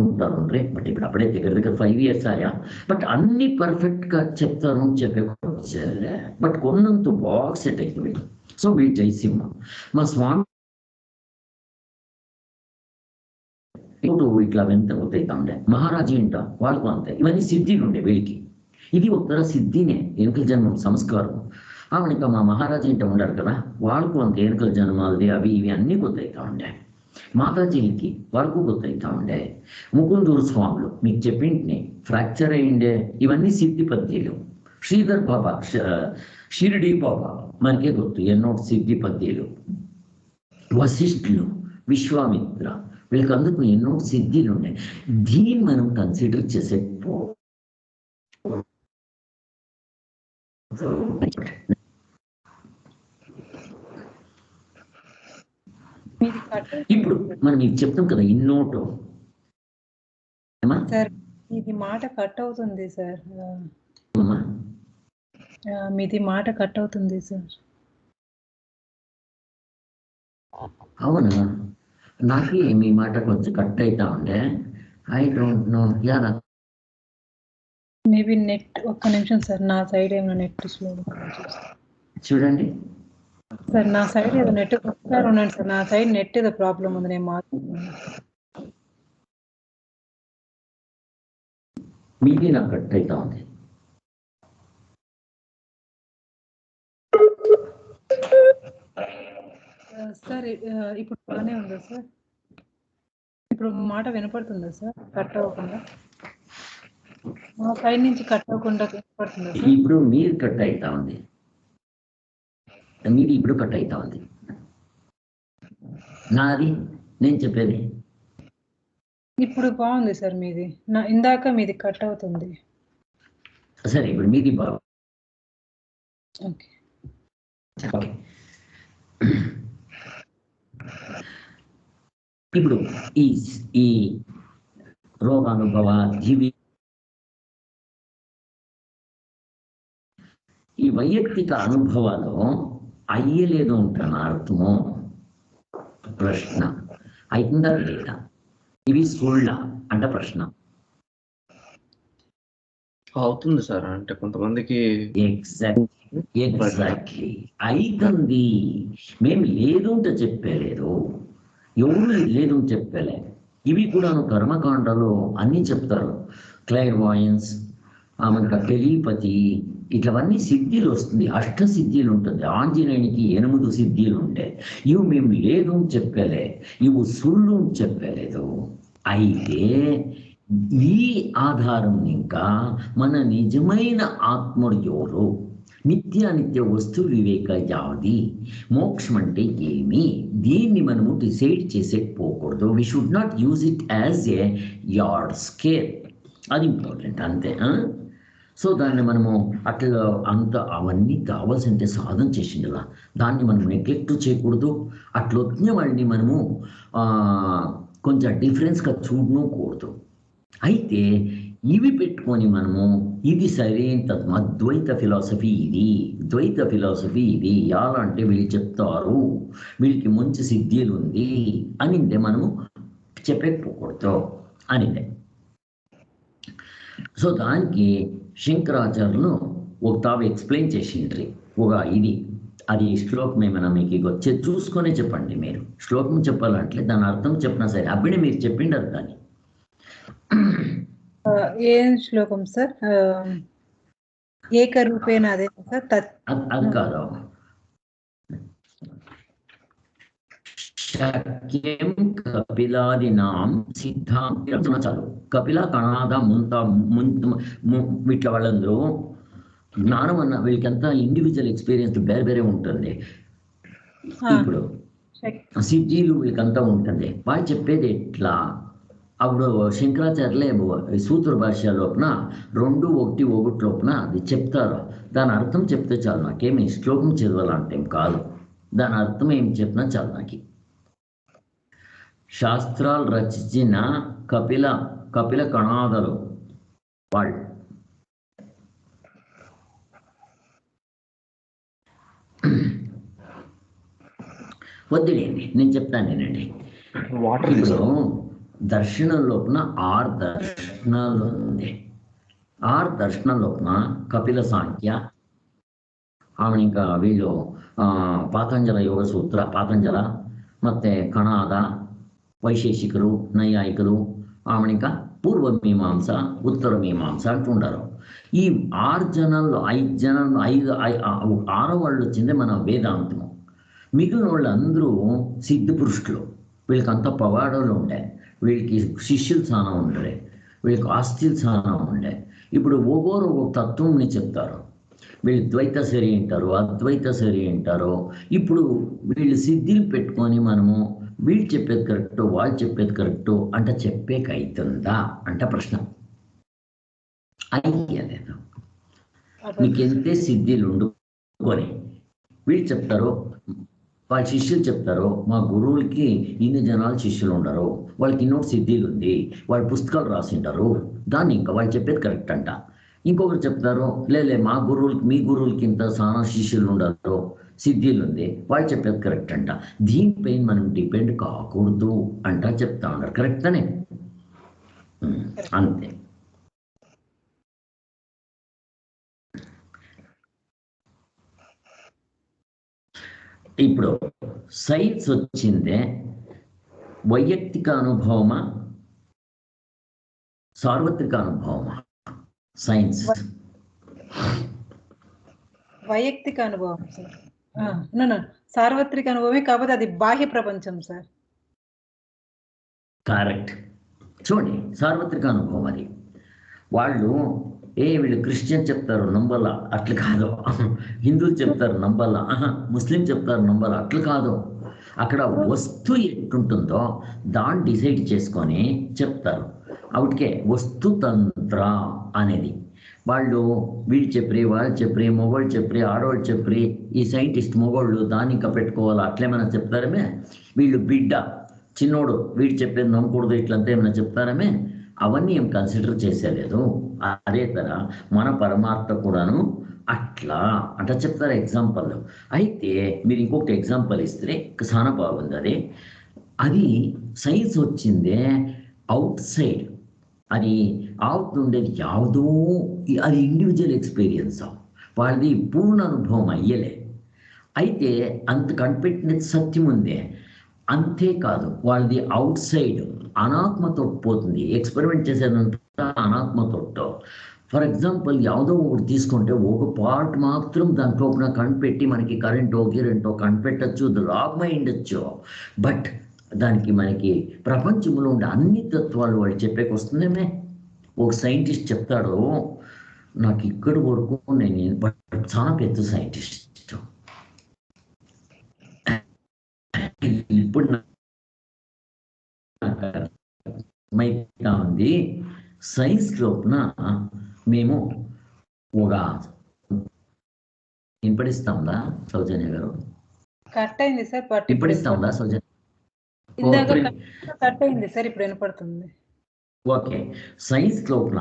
ఉంటారు. బట్ ఇప్పుడు అప్పుడే దగ్గర 5 years ఆయా, బట్ అన్ని పర్ఫెక్ట్గా చెప్తారు అని చెప్పే బట్ కొన్నంత బాగా సెట్ అవుతుంది. సో వీళ్ళు జయసింహ మా స్వామి ఇట్లా వెంత అవుతా ఉండే మహారాజు ఇంట వాళ్ళకు అంతే. ఇవన్నీ సిద్ధిలు ఉండే వీళ్ళకి. ఇది ఉత్తర సిద్ధినే ఎన్నికల జన్మం సంస్కారం. ఇంకా మా మహారాజు ఇంట ఉండారు కదా, వాళ్ళకు అంత ఎన్నికల జన్మాలది అవి ఇవి అన్నీ గుర్తవుతా ఉండే. మాతాజీలకి వాళ్ళకు గుర్తవుతా ఉండే. ముకుందూరు స్వాములు మీకు చెప్పింటిని ఫ్రాక్చర్ అయ్యిండే, ఇవన్నీ సిద్ధి పద్యాలు. శ్రీధర్ బాబా, షిరిడి బాబా మనకే గుర్తు, ఎన్నో సిద్ధి పద్యాలు. వశిష్ఠులు, విశ్వామిత్ర, వీళ్ళకి అందుకు ఎన్నో సిద్ధిలు ఉన్నాయి. దీన్ని మనం కన్సిడర్ చేసే ఇప్పుడు మనం ఇది చెప్తాం కదా ఇన్నోటో. సార్ ఇది మాట కట్ అవుతుంది సార్, మీది మాట కట్ అవుతుంది సార్. అవునా, నాకే మీ మాట కొంచెం కట్ అవుతా ఉండే. I don't know Yaara. Maybe net, ఒక్క నిమిషం సార్, నా సైడ్ ఏమైనా నెట్ స్లో చూడండి సార్. నా సైడ్ ఏదో నెట్, ఒకసారి ఉండండి సార్, నా సైడ్ నెట్ ఏదో ప్రాబ్లం ఉంది, నేను మాట్లాడుతున్నాను. మీది నాకు కట్ అవుతా ఉంది. సార్ ఇప్పుడు బాగానే ఉందా సార్? ఇప్పుడు మాట వినపడుతుందా సార్ కట్ అవ్వకుండా? మా సైడ్ నుంచి కట్ అవ్వకుండా వినపడుతుందా సార్? ఇప్పుడు మీరు కట్ అవుతా ఉంది, మీది ఇప్పుడు కట్ అవుతా ఉంది. నాది నేను చెప్పేది ఇప్పుడు బాగుంది సార్ మీది. ఇందాక మీది కట్ అవుతుంది. సరే ఇప్పుడు మీది బాగా. ఓకే. ఇప్పుడు ఈ రోగానుభవ జీవి, ఈ వైయక్తిక అనుభవాలు అయ్యలేదు ఉంటాను అర్థమో ప్రశ్న అయిందా లేదా, ఇవి సుళ్ళ అంట ప్రశ్న. అవుతుంది సార్, అంటే కొంతమందికి ఎగ్జాక్ట్లీ అయితుంది. మేము లేదు అంటే చెప్పలేదు, ఎవరు లేదు అని చెప్పలే. ఇవి కూడాను కర్మకాండలో అన్నీ చెప్తారు. క్లైర్వాయన్స్, మనకు టెలిపతి, ఇట్లవన్నీ సిద్ధిలు వస్తుంది. అష్టసిద్ధిలు ఉంటుంది. ఆంజనేయునికి 8 సిద్ధిలు ఉంటాయి. ఇవి మేము లేదు అని చెప్పలే, ఇవి సుళ్ళు అని చెప్పలేదు. అయితే ఈ ఆధారం ఇంకా మన నిజమైన ఆత్ముడు ఎవరు, నిత్యానిత్య వస్తు వివేక యాది, మోక్షం అంటే ఏమి, దీన్ని మనము డిసైడ్ చేసేకపోకూడదు. We should not use it as a yard scale. అది ఇంపార్టెంట్ అంతే. సో దాన్ని మనము అట్లా అవన్నీ కావాల్సింటే సాధన చేసిండలా, దాన్ని మనం నెగ్లెక్ట్ చేయకూడదు. అట్లొచ్చిన వాళ్ళని మనము కొంచెం డిఫరెన్స్గా చూడనూకూడదు. అయితే ఇవి పెట్టుకొని మనము ఇది సరైన తత్వం. అద్వైత ఫిలాసఫీ ఇది, ద్వైత ఫిలాసఫీ ఇది. ఎలా అంటే వీళ్ళు చెప్తారు వీళ్ళకి మంచి సిద్ధిలు ఉంది అనిందే మనము చెప్పకపోకూడదు అనిందే. సో దానికి శంకరాచార్యులు ఒక తావు ఎక్స్ప్లెయిన్ చేసిండ్రి ఒక ఇది. అది శ్లోకం ఏమైనా మీకు వచ్చే చూసుకొనే చెప్పండి. మీరు శ్లోకం చెప్పాలంటే దాని అర్థం చెప్పినా సరే అప్పుడే మీరు చెప్పిండారు. కానీ ఏం శ్లోకం సార్? ఏకరూపేణ అదే సార్? అది కాదు. శక్యం కపిలాదినాం సిద్ధాంతం చాలు. కపిల కణాద వీటిలో వాళ్ళందరూ జ్ఞానం అన్న వీళ్ళకంతా ఇండివిజువల్ ఎక్స్పీరియన్స్ వేరే వేరే ఉంటుంది. ఇప్పుడు సిద్ధిలు వీళ్ళకంతా ఉంటుంది. వాళ్ళు చెప్పేది ఎట్లా? అప్పుడు శంకరాచార్యులే సూత్ర భాష లోపల 2:1 లోపల అది చెప్తారు. దాని అర్థం చెప్తే చాలు. నాకేమి శ్లోకం చదవాలంటే కాదు, దాని అర్థం ఏం చెప్పినా చాలు. నాకు శాస్త్రాలు రచించిన కపిల కణాదలు వాళ్ళు వద్దులేండి, నేను చెప్తాను నేనండి. ఇప్పుడు దర్శనం లోపల 6 దర్శనాలు ఉంది. 6 దర్శనాల లోపల కపిల సాంఖ్య, ఆమె ఇంకా వీళ్ళు ಪಾತಂಜಲ ಯೋಗ ಸೂತ್ರ, ಪಾತಂಜಲ ಮತ್ತೆ ಕಣಾದ, ವೈಶೇಷಿಕರು, ನೈಯಾಯಿಕರು, ಆಮಣಿಕ పూర్వ మీమాంస, ఉత్తర మీమాంస అంటుండారు. ఈ 6 జనాల్లో 5 జనాల్లో 6 వాళ్ళు వచ్చిందే మన వేదాంతము. మిగిలిన వాళ్ళు అందరూ సిద్ధ పురుషులు. వీళ్ళకంతా పవాడలు ఉండే, వీళ్ళకి శిష్యులు చాలా ఉండే, వీళ్ళకి ఆస్తులు చాలా ఉండే. ఇప్పుడు ఒక్కొరు ఒక తత్వంని చెప్తారు. వీళ్ళు ద్వైత సరి అంటారు, అద్వైత సరి అంటారు. ఇప్పుడు వీళ్ళు సిద్ధిలు పెట్టుకొని మనము వీళ్ళు చెప్పేది కరెక్టు, వాళ్ళు చెప్పేది కరెక్టు అంటే చెప్పేకి అవుతుందా అంటే ప్రశ్న. అయ్యలేదు. మీకు ఎంతే సిద్ధిలు ఉండుకొని వీళ్ళు చెప్తారు, వాళ్ళ శిష్యులు చెప్తారు, మా గురువులకి ఇన్ని జనాలు శిష్యులు ఉండరు, వాళ్ళకి ఇన్నోటి సిద్ధిలు ఉంది, వాళ్ళ పుస్తకాలు రాసింటారు, దాన్ని ఇంకా వాళ్ళు చెప్పేది కరెక్ట్ అంట. ఇంకొకరు చెప్తారు, లేలే మా గురువులకి మీ గురువులకి ఇంత చాలా శిష్యులు ఉండరు, సిద్ధిలు ఉంది, వాళ్ళు చెప్పేది కరెక్ట్ అంట. దీనిపైన మనం డిపెండ్ కాకూడదు అంట చెప్తా ఉన్నారు. కరెక్టనే అంతే. ఇప్పుడు సైన్స్ వచ్చిందే వైయక్తిక అనుభవమా సార్వత్రిక అనుభవమా? సైన్స్ వైయక్తిక అనుభవం సార్. సార్వత్రిక అనుభవమే, కాకపోతే అది బాహ్య ప్రపంచం సార్. కరెక్ట్. చూడండి, సార్వత్రిక అనుభవం అది. వాళ్ళు వీళ్ళు క్రిస్టియన్ చెప్తారు నంబల్లా, అట్లా కాదు. హిందువులు చెప్తారు నంబల్లా, ముస్లిం చెప్తారు నంబల్లా, అట్లా కాదు. అక్కడ వస్తువు ఎట్టుంటుందో దాన్ని డిసైడ్ చేసుకొని చెప్తారు. అవిటికే వస్తుతంత్ర అనేది. వాళ్ళు వీళ్ళు చెప్పి, వాళ్ళు చెప్పి, మొగోళ్ళు చెప్పి, ఆడవాళ్ళు చెప్పి, ఈ సైంటిస్ట్ మొగోళ్ళు దాన్ని ఇంకా పెట్టుకోవాలా అట్లేమైనా చెప్తారమే. వీళ్ళు బిడ్డ చిన్నోడు వీడు చెప్పేది నమ్మకూడదు ఇట్లంతా ఏమైనా చెప్తారమే. అవన్నీ ఏం కన్సిడర్ చేసేలేదు. అదే తర మన పరమాత్మ కూడాను అట్లా అట్లా చెప్తారు ఎగ్జాంపుల్. అయితే మీరు ఇంకొకటి ఎగ్జాంపుల్ ఇస్తే చాలా బాగుంది. అది సైన్స్ వచ్చిందే అవుట్ సైడ్. అది అవుట్ ఉండేది ಯಾವುದೋ, అది ఇండివిజువల్ ఎక్స్పీరియన్స్, వాళ్ళది పూర్ణ అనుభవం అయ్యలే. అయితే అంత కనిపెట్టినది సత్యం ఉందే. అంతేకాదు వాళ్ళది అవుట్ సైడ్ అనాత్మతో పోతుంది. ఎక్స్పెరిమెంట్ చేసేదంతా అనాత్మతో. ఫర్ ఎగ్జాంపుల్ ಯಾವುದೋ ఒకటి తీసుకుంటే ఒక పార్ట్ మాత్రం దాంట్లో కనిపెట్టి మనకి కరెంటో గిరెంటో కనిపెట్టచ్చు, లాభమై ఉండొచ్చు. బట్ దానికి మనకి ప్రపంచంలో ఉండే అన్ని తత్వాలు వాళ్ళు చెప్పేకి వస్తుందేమే. ఒక సైంటిస్ట్ చెప్తాడు, నాకు ఇక్కడి వరకు నేను బట్ చాలా పెద్ద సైంటిస్ట్, ఇప్పుడు మైతా ఉంది. సైన్స్ లోపల మేము ఒక వినపడిస్తాందా సౌజన్య గారు? కట్ అయింది సార్. వినపడిస్తాందా సౌజన్య? ఇందాక కట్ అయింది సార్, ఇప్పుడు వినపడుతుంది. ఓకే. సైన్స్ లోపల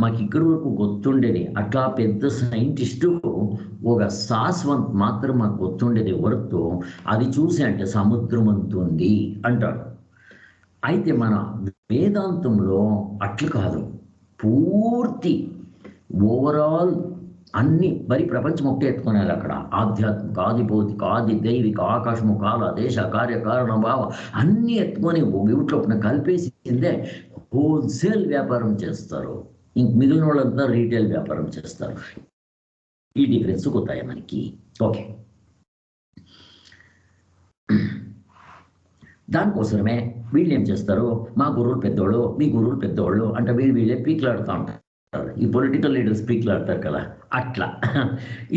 మాకు ఇక్కడి వరకు గుర్తుండేది అట్లా పెద్ద సైంటిస్టు ఒక శాశ్వత్ మాత్రం మాకు గుర్తుండేది ఎవరితో అది చూసి అంటే సముద్రం అంతుంది అంటాడు. అయితే మన వేదాంతంలో అట్లు కాదు, పూర్తి ఓవరాల్ అన్ని మరి ప్రపంచం ఒకటే ఎత్తుకునేది అక్కడ. ఆధ్యాత్మిక, ఆది భౌతిక, ఆది దైవిక, ఆకాశము, కాల, దేశ, కార్యకారణ భావ అన్ని ఎత్తుకొని వీటిలో కలిపేసిందే హోల్సేల్ వ్యాపారం చేస్తారు. ఇంక మిగిలిన వాళ్ళంతా రీటైల్ వ్యాపారం చేస్తారు. ఈ డిఫరెన్స్ పోతాయి మనకి. ఓకే, దానికోసమే వీళ్ళు ఏం చేస్తారు, మా గురువులు పెద్దోళ్ళు, మీ గురువులు పెద్దోళ్ళు అంటే వీళ్ళే పీకులాడుతూ ఉంటారు. ఈ పొలిటికల్ లీడర్స్ పీకులాడతారు కదా, అట్లా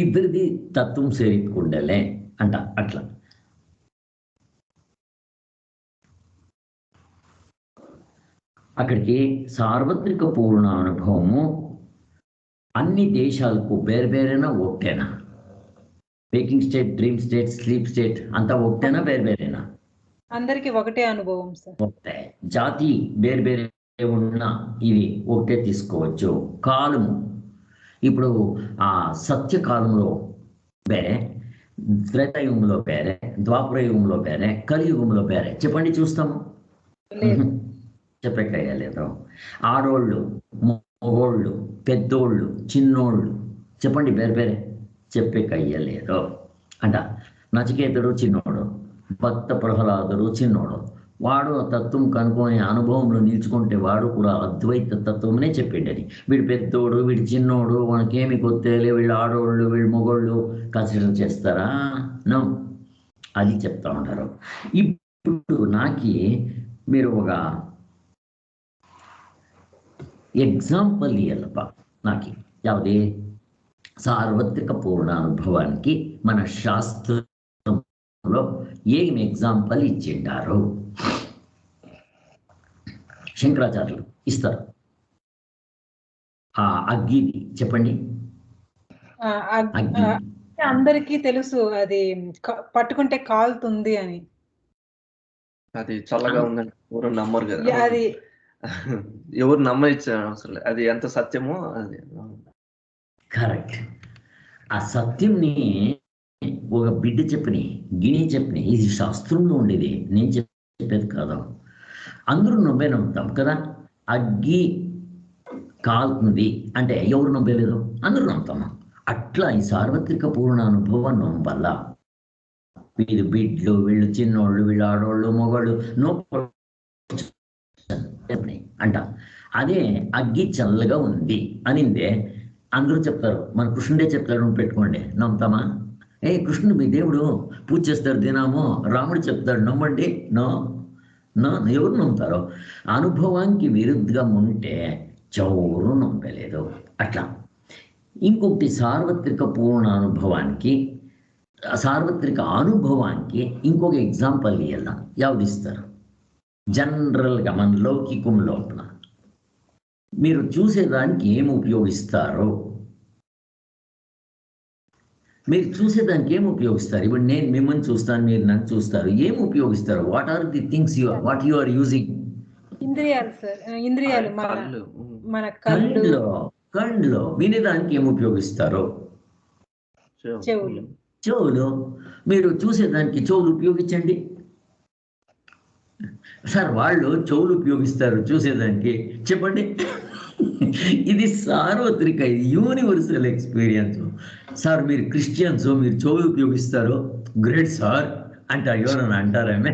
ఇద్దరిది తత్వం సేరికుండలే అంట. అట్లా అక్కడికి సార్వత్రిక పూర్ణ అనుభవము అన్ని దేశాలకు వేరేనా ఒకటేనా? Waking state, dream state, sleep state అంతా ఒకటేనా వేరేనా? అందరికి ఒకటే అనుభవం సార్. ఒకటే. జాతి వేరే ఉన్న ఇవి ఒకటే తీసుకోవచ్చు. కాలము ఇప్పుడు ఆ సత్యకాలంలో వేరే, త్రేతాయుగంలో వేరే, ద్వాపరయుగంలో వేరే, కలియుగంలో వేరే. చెప్పండి చూస్తాము. చెప్పేకయ్యలేదు. ఆడోళ్ళు, మగోళ్ళు, పెద్దోళ్ళు, చిన్నోళ్ళు చెప్పండి వేరే చెప్పేకయ్యలేదు అంట. నచికేతుడు చిన్నోడు, భక్త ప్రహ్లాదుడు చిన్నోడు. వాడు తత్వం కనుక్కొని అనుభవంలో నిల్చుకుంటే వాడు కూడా అద్వైత తత్వమనే చెప్పేటది. వీడు పెద్దోడు, వీడు చిన్నోడు, మనకేమి కొత్తలే, వీళ్ళు ఆడోళ్ళు, వీళ్ళు మొగోళ్ళు కన్సిడర్ చేస్తారా? నో, అది చెప్తా ఉంటారు. ఇప్పుడు నాకి మీరు ఒక ఎగ్జాంపుల్ ఇవ్వాలప్ప నాకు. యావది సార్వత్రిక పూర్ణానుభవానికి మన శాస్త్రంలో ఏం ఎగ్జాంపుల్ ఇచ్చిండారు? శంకరాచార్యులు ఇస్తారు. ఆ అగ్గిది చెప్పండి. అగ్గి అందరికీ తెలుసు, అది పట్టుకుంటే కాలుతుంది అని. అది చల్లగా ఉందని ఎవరు నమ్మరు కదా. అది ఎవరు నమ్మనిచ్చారు అసలు, అది ఎంత సత్యమో అది కరెక్ట్. ఆ సత్యంని ఒక బిడ్డ చెప్పని, గిని చెప్పని, ఇది శాస్త్రంలో ఉండేది, నేను చెప్పేది కాదు. అందరూ నమ్ముతాం కదా. అగ్గి కాలుతుంది అంటే ఎవరు నమ్మలేదు, అందరూ నమ్ముతాము. అట్లా ఈ సార్వత్రిక పూర్ణ అనుభవం వల్ల వీళ్ళు బిడ్లు, వీళ్ళు చిన్నోళ్ళు, వీళ్ళు ఆడోళ్ళు, మొగోళ్ళు నో అంట. అదే అగ్గి చల్లగా ఉంది అనిందే అందరూ చెప్తారు. మన కృష్ణుడే చెప్తాడు, పెట్టుకోండి, నమ్ముతామా? కృష్ణుడు మీ దేవుడు, పూజ చేస్తారు దినాము, రాముడు చెప్తాడు నమ్మండి. నో నో, ఎవరు నమ్ముతారో? అనుభవానికి విరుద్ధంగా ఉంటే చౌరు నమ్మలేదు. అట్లా ఇంకొకటి సార్వత్రిక పూర్ణ అనుభవానికి, సార్వత్రిక అనుభవానికి ఇంకొక ఎగ్జాంపుల్ ఇవ్వాల. యావది ఇస్తారు? జనరల్గా మన లౌకికం లోపల మీరు చూసేదానికి ఏం ఉపయోగిస్తారు? మీరు చూసేదానికి ఏం ఉపయోగిస్తారు? ఇప్పుడు నేను మిమ్మల్ని చూస్తాను, మీరు నన్ను చూస్తారు, ఏం ఉపయోగిస్తారు? What are the things what you are using? ఇంద్రియాలు సార్. ఇంద్రియాలు మన కళ్ళు వినేదానికి ఏం ఉపయోగిస్తారు? చెవులు. మీరు చూసేదానికి చెవులు ఉపయోగించండి సార్. వాళ్ళు చెవులు ఉపయోగిస్తారు చూసేదానికి, చెప్పండి. ఇది సార్వత్రిక, యూనివర్సల్ ఎక్స్పీరియన్స్ సార్. మీరు క్రిస్టియన్స్, మీరు చెవులు ఉపయోగిస్తారు, గ్రేట్ సార్ అంటారు. ఎవరన్నా అంటారేమే?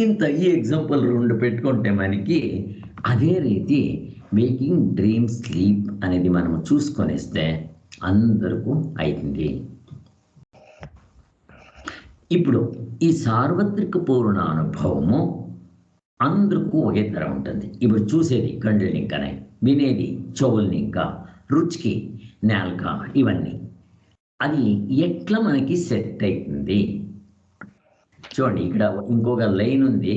ఇంత ఈ ఎగ్జాంపుల్ రెండు పెట్టుకుంటే మనకి అదే రీతి వేకింగ్, డ్రీమ్, స్లీప్ అనేది మనం చూసుకొనిస్తే అందరికీ అవుతుంది. ఇప్పుడు ఈ సార్వత్రిక పూర్ణ అనుభవము అందరికీ ఒకే తర ఉంటుంది. ఇప్పుడు చూసేది కళ్ళని ఇంకానే, వినేది చెవుల్ని, ఇంకా రుచికి నాలుక, ఇవన్నీ అది ఎట్లా మనకి సెట్ అవుతుంది చూడండి. ఇక్కడ ఇంకొక ಲೈನ್ ఉంది.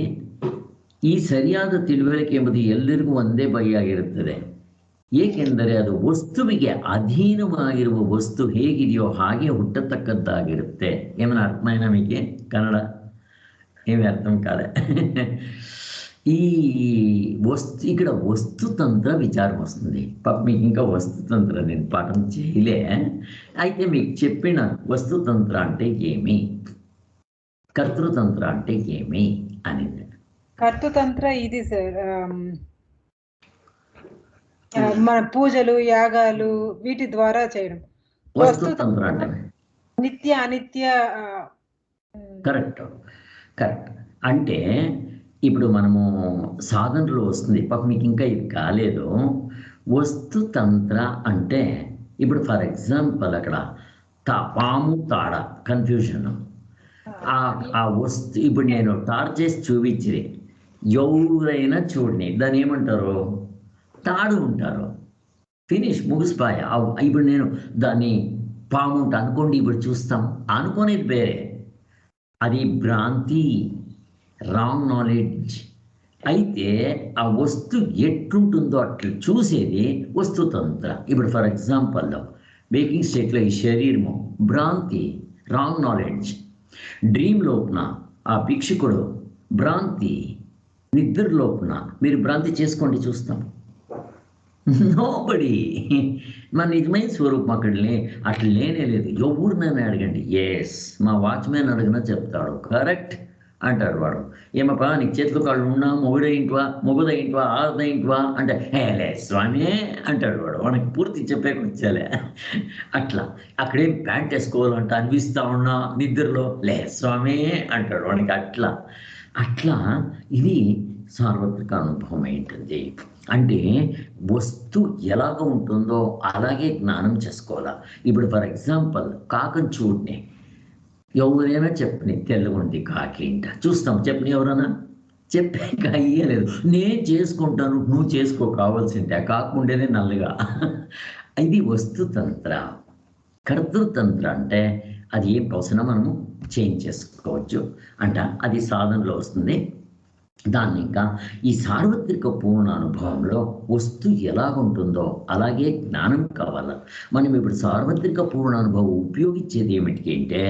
ಈ ಸರಿಯಾದ ತಿಳುವಳಿಕೆ ಎಂಬುದು ಎಲ್ಲರಿಗೂ ಒಂದೇ ಬಗೆಯಾಗಿರುತ್ತದೆ, ಏಕೆಂದರೆ ಅದು ವಸ್ತುವಿಗೆ ಅಧೀನವಾಗಿರುವ ವಸ್ತು ಹೇಗಿದೆಯೋ ಹಾಗೆ ಹುಟ್ಟತಕ್ಕದ್ದಾಗಿರುತ್ತೆ. ఏమైనా అర్థమైనా మీకు? కన్నడ ఏమి అర్థం కాలే. ఈ ఇక్కడ వస్తుతంత్ర విచారం వస్తుంది. మీకు ఇంకా వస్తుతంత్ర నేను పాఠం చేయలే. అయితే మీకు చెప్పిన వస్తుతంత్ర అంటే ఏమి, కర్తృతంత్ర అంటే ఏమి అనేది. కర్తృతంత్ర ఇది సార్, మన పూజలు యాగాలు వీటి ద్వారా చేయడం. వస్తుతంత్ర అంటే నిత్య అనిత్య. కరెక్ట్ అంటే ఇప్పుడు మనము సాధనలో వస్తుంది. మీకు ఇంకా ఇది కాలేదు. వస్తుతంత్ర అంటే ఇప్పుడు ఫర్ ఎగ్జాంపుల్ అక్కడ పాము తాడ కన్ఫ్యూజన్. ఆ వస్తు ఇప్పుడు నేను తాడు చేసి చూపించి ఎవరైనా చూడని దాన్ని ఏమంటారు, తాడు ఉంటారు. ఫినిష్, ముగిసిపోయా. ఇప్పుడు నేను దాన్ని పాము ఉంటా అనుకోండి, ఇప్పుడు చూస్తాం అనుకునేది వేరే, అది భ్రాంతి, రాంగ్ నాలెడ్జ్. అయితే ఆ వస్తువు ఎట్లుంటుందో అట్లా చూసేది వస్తుతంత్ర. ఇప్పుడు ఫర్ ఎగ్జాంపుల్లో వేకింగ్ స్టేట్లో ఈ శరీరము భ్రాంతి, రాంగ్ నాలెడ్జ్. డ్రీమ్ లోపున ఆ భిక్షుకుడు భ్రాంతి, నిద్ర లోపున మీరు భ్రాంతి చేసుకోండి చూస్తాం. నోబడి మన నిజమైన స్వరూపం అట్లా లేనే లేదు. ఎవరినైనా అడగండి, ఎస్ మా వాచ్మెన్ అడిగినా చెప్తాడు, కరెక్ట్ అంటాడు వాడు. ఏమప్పా నీకు చేతులు కాళ్ళు ఉన్నా మొగుదైంటివా ఆరుదైంటివా అంటే లే స్వామి అంటాడు వాడు. వాడికి పూర్తి చెప్పే వచ్చాలే. అట్లా అక్కడేం ప్యాంట్ వేసుకోవాలంట అనిపిస్తా ఉన్నా నిద్రలో లే స్వామి అంటాడు వాడికి. అట్లా ఇది సార్వత్రిక అనుభవం ఏంటుంది అంటే వస్తు ఎలాగ ఉంటుందో అలాగే జ్ఞానం చేసుకోవాలా. ఇప్పుడు ఫర్ ఎగ్జాంపుల్ కాకని చూడని ఎవరైనా చెప్పని తెల్లగుంది కాకి ఇంట చూస్తాం, చెప్పని ఎవరైనా చెప్పాక అయ్యలేదు, నేను చేసుకుంటాను నువ్వు చేసుకో కావాల్సిందే, కాకుండేనే నల్లగా. ఇది వస్తుతంత్ర. కర్తృతంత్ర అంటే అది ఏం అవసరం మనము చేంజ్ చేసుకోవచ్చు అంట. అది సాధనలో వస్తుంది. దాన్ని ఇంకా ఈ సార్వత్రిక పూర్ణ అనుభవంలో వస్తు ఎలాగుంటుందో అలాగే జ్ఞానం కావాల. మనం ఇప్పుడు సార్వత్రిక పూర్ణ అనుభవం ఉపయోగించేది ఏమిటి అంటే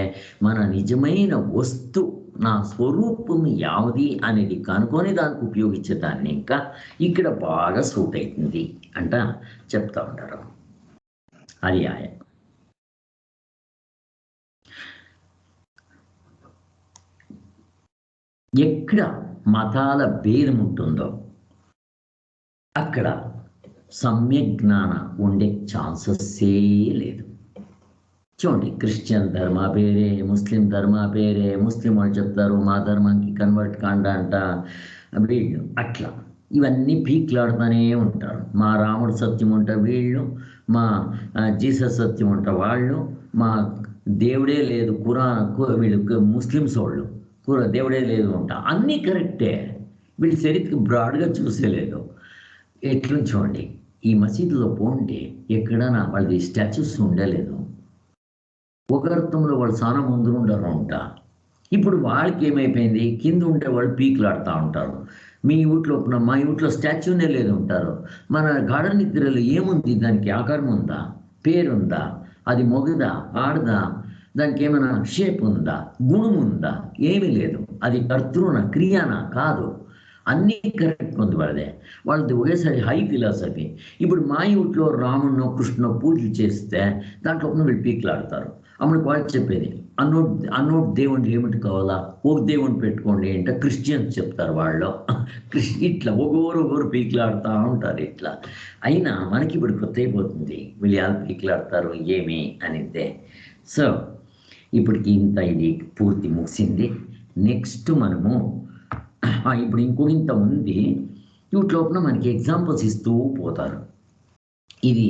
మన నిజమైన వస్తు నా స్వరూపం యావది అనేది కనుక్కొని దానికి ఉపయోగించేదాన్ని ఇంకా ఇక్కడ బాగా సూట్ అవుతుంది అంట చెప్తా ఉంటారు. అది ఎక్కడ మతాల భేదం ఉంటుందో అక్కడ సమ్యక్ జ్ఞాన ఉండే ఛాన్సెస్సే లేదు. చూడండి, క్రిస్టియన్ ధర్మ పేరే, ముస్లిం ధర్మ పేరే, ముస్లిం వాళ్ళు చెప్తారు మా ధర్మానికి కన్వర్ట్ కాండా అంట వీళ్ళు. అట్లా ఇవన్నీ పీక్లాడుతూనే ఉంటారు. మా రాముడు సత్యం ఉంటా వీళ్ళు, మా జీసస్ సత్యం ఉంటా వాళ్ళు, మా దేవుడే లేదు వీళ్ళు ముస్లిమ్స్ వాళ్ళు దేవుడే లేదు అంట. అన్నీ కరెక్టే, వీళ్ళు చరిత్ర బ్రాడ్గా చూసేలేదు. ఎట్లా చూడండి, ఈ మసీదులో పోండి ఎక్కడైనా వాళ్ళది స్టాచ్యూస్ ఉండలేదు. ఒక అర్థంలో వాళ్ళు చాలా ముందు ఉండరు అంట. ఇప్పుడు వాళ్ళకి ఏమైపోయింది, కింద ఉంటే వాళ్ళు పీకులాడుతూ ఉంటారు. మీ ఊట్లో మా ఊట్లో స్టాచ్యూనే లేదు ఉంటారు. మన గాఢ నిద్రలో ఏముంది, దానికి ఆకారం ఉందా, పేరుందా, అది మొగదా ఆడదా, దానికి ఏమైనా షేప్ ఉందా, గుణం ఉందా, ఏమీ లేదు. అది కర్తృన క్రియానా కాదు, అన్నీ కరెక్ట్ ఉంది వాళ్ళది ఒకేసారి హై ఫిలాసఫీ. ఇప్పుడు మా ఊట్లో రాముడినో కృష్ణనో పూజలు చేస్తే దాంట్లో వీళ్ళు పీకులాడతారు. అప్పుడు వాళ్ళు చెప్పేది అన్నోటి దేవుడిని ఏమిటి కావాలా, ఒక దేవుడిని పెట్టుకోండి అంటే క్రిస్టియన్స్ చెప్తారు వాళ్ళు. ఇట్లా ఒకరు పీకులాడుతూ ఉంటారు ఇట్లా. అయినా మనకి ఇప్పుడు కొత్త అయిపోతుంది వీళ్ళు ఎలా పీకులాడతారు ఏమి అనిద్దే. సో ఇప్పటికి ఇంత ఇది పూర్తి ముగిసింది. నెక్స్ట్ మనము ఇప్పుడు ఇంత ఉంది. వీటిలోపల మనకి ఎగ్జాంపుల్స్ ఇస్తూ పోతారు. ఇది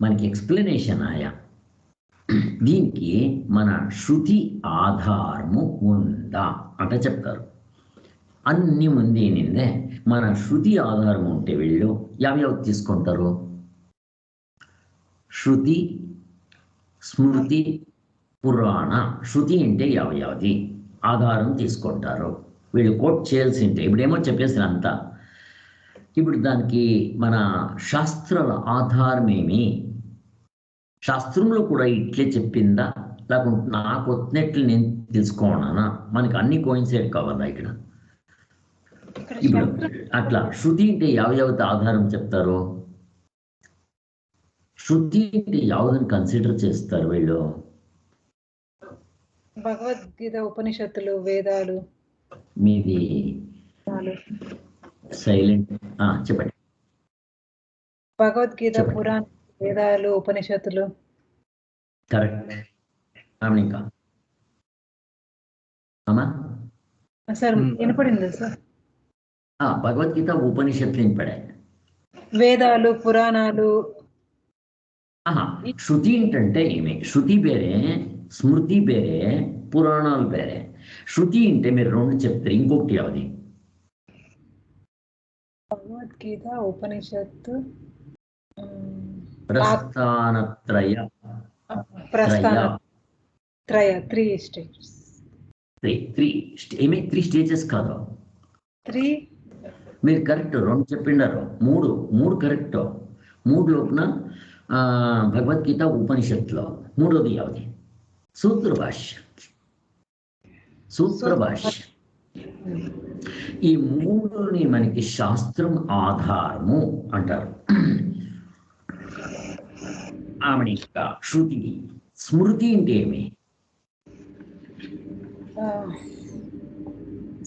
మనకి ఎక్స్ప్లెనేషన్ ఆయా. దీనికి మన శృతి ఆధారము ఉందా అంట చెప్తారు. అన్ని ముందు ఏంటంటే మన శృతి ఆధారం ఉంటే వీళ్ళు యావ్యావ తీసుకుంటారు. శృతి, స్మృతి, పురాణ. శృతి అంటే యావయావది ఆధారం తీసుకుంటారు వీళ్ళు. కోట్ చేయాల్సి ఉంటే ఇప్పుడేమో చెప్పేసిన అంతా. ఇప్పుడు దానికి మన శాస్త్రాల ఆధారం ఏమి, శాస్త్రంలో కూడా ఇట్లే చెప్పిందా లేకుంటే నాకు వచ్చినట్లు నేను తెలుసుకోవాలనా, మనకి అన్ని కోయిన్సైడ్ కావాలా. ఇక్కడ ఇక్కడ ఇప్పుడు శాస్త్రం అట్లా శృతి అంటే యావత్ ఆధారం చెప్తారు, శృతి అంటే యావదని కన్సిడర్ చేస్తారు వీళ్ళు. భగవద్గీత, ఉపనిషత్తులు, వేదాలు. మీది సైలెంట్. చెప్పండి. భగవద్గీత, చెప్పండి. పురాణ, వేదాలు, ఉపనిషత్తులు. కరెక్ట్. ఇంకా అమ్మా సార్ వినపడిందా సార్? భగవద్గీత, ఉపనిషత్తులు వినపడాయి. వేదాలు, పురాణాలు. శృతి ఏంటంటే ఏమి? శృతి వేరే, స్మృతి వేరే, పురాణాలు వేరే. శృతి అంటే మీరు రెండు చెప్తారు, ఇంకొకటి అవది భగవద్గీత, ఉపనిషత్తు, ప్రస్థానత్రయ. త్రయ, 3 స్టేజెస్. 3 స్టేజెస్ కాదు. 3 మీరు కరెక్ట్, 2 చెప్పిండారు. 3 కరెక్ట్. 3 లోపున భగవద్గీత, ఉపనిషత్తులో మూడోది యావది? సూత్ర భాష్య. ఈ 3ని మనకి శాస్త్రం ఆధారము అంటారు. ఇంకా శృతి. స్మృతి అంటే ఏమి?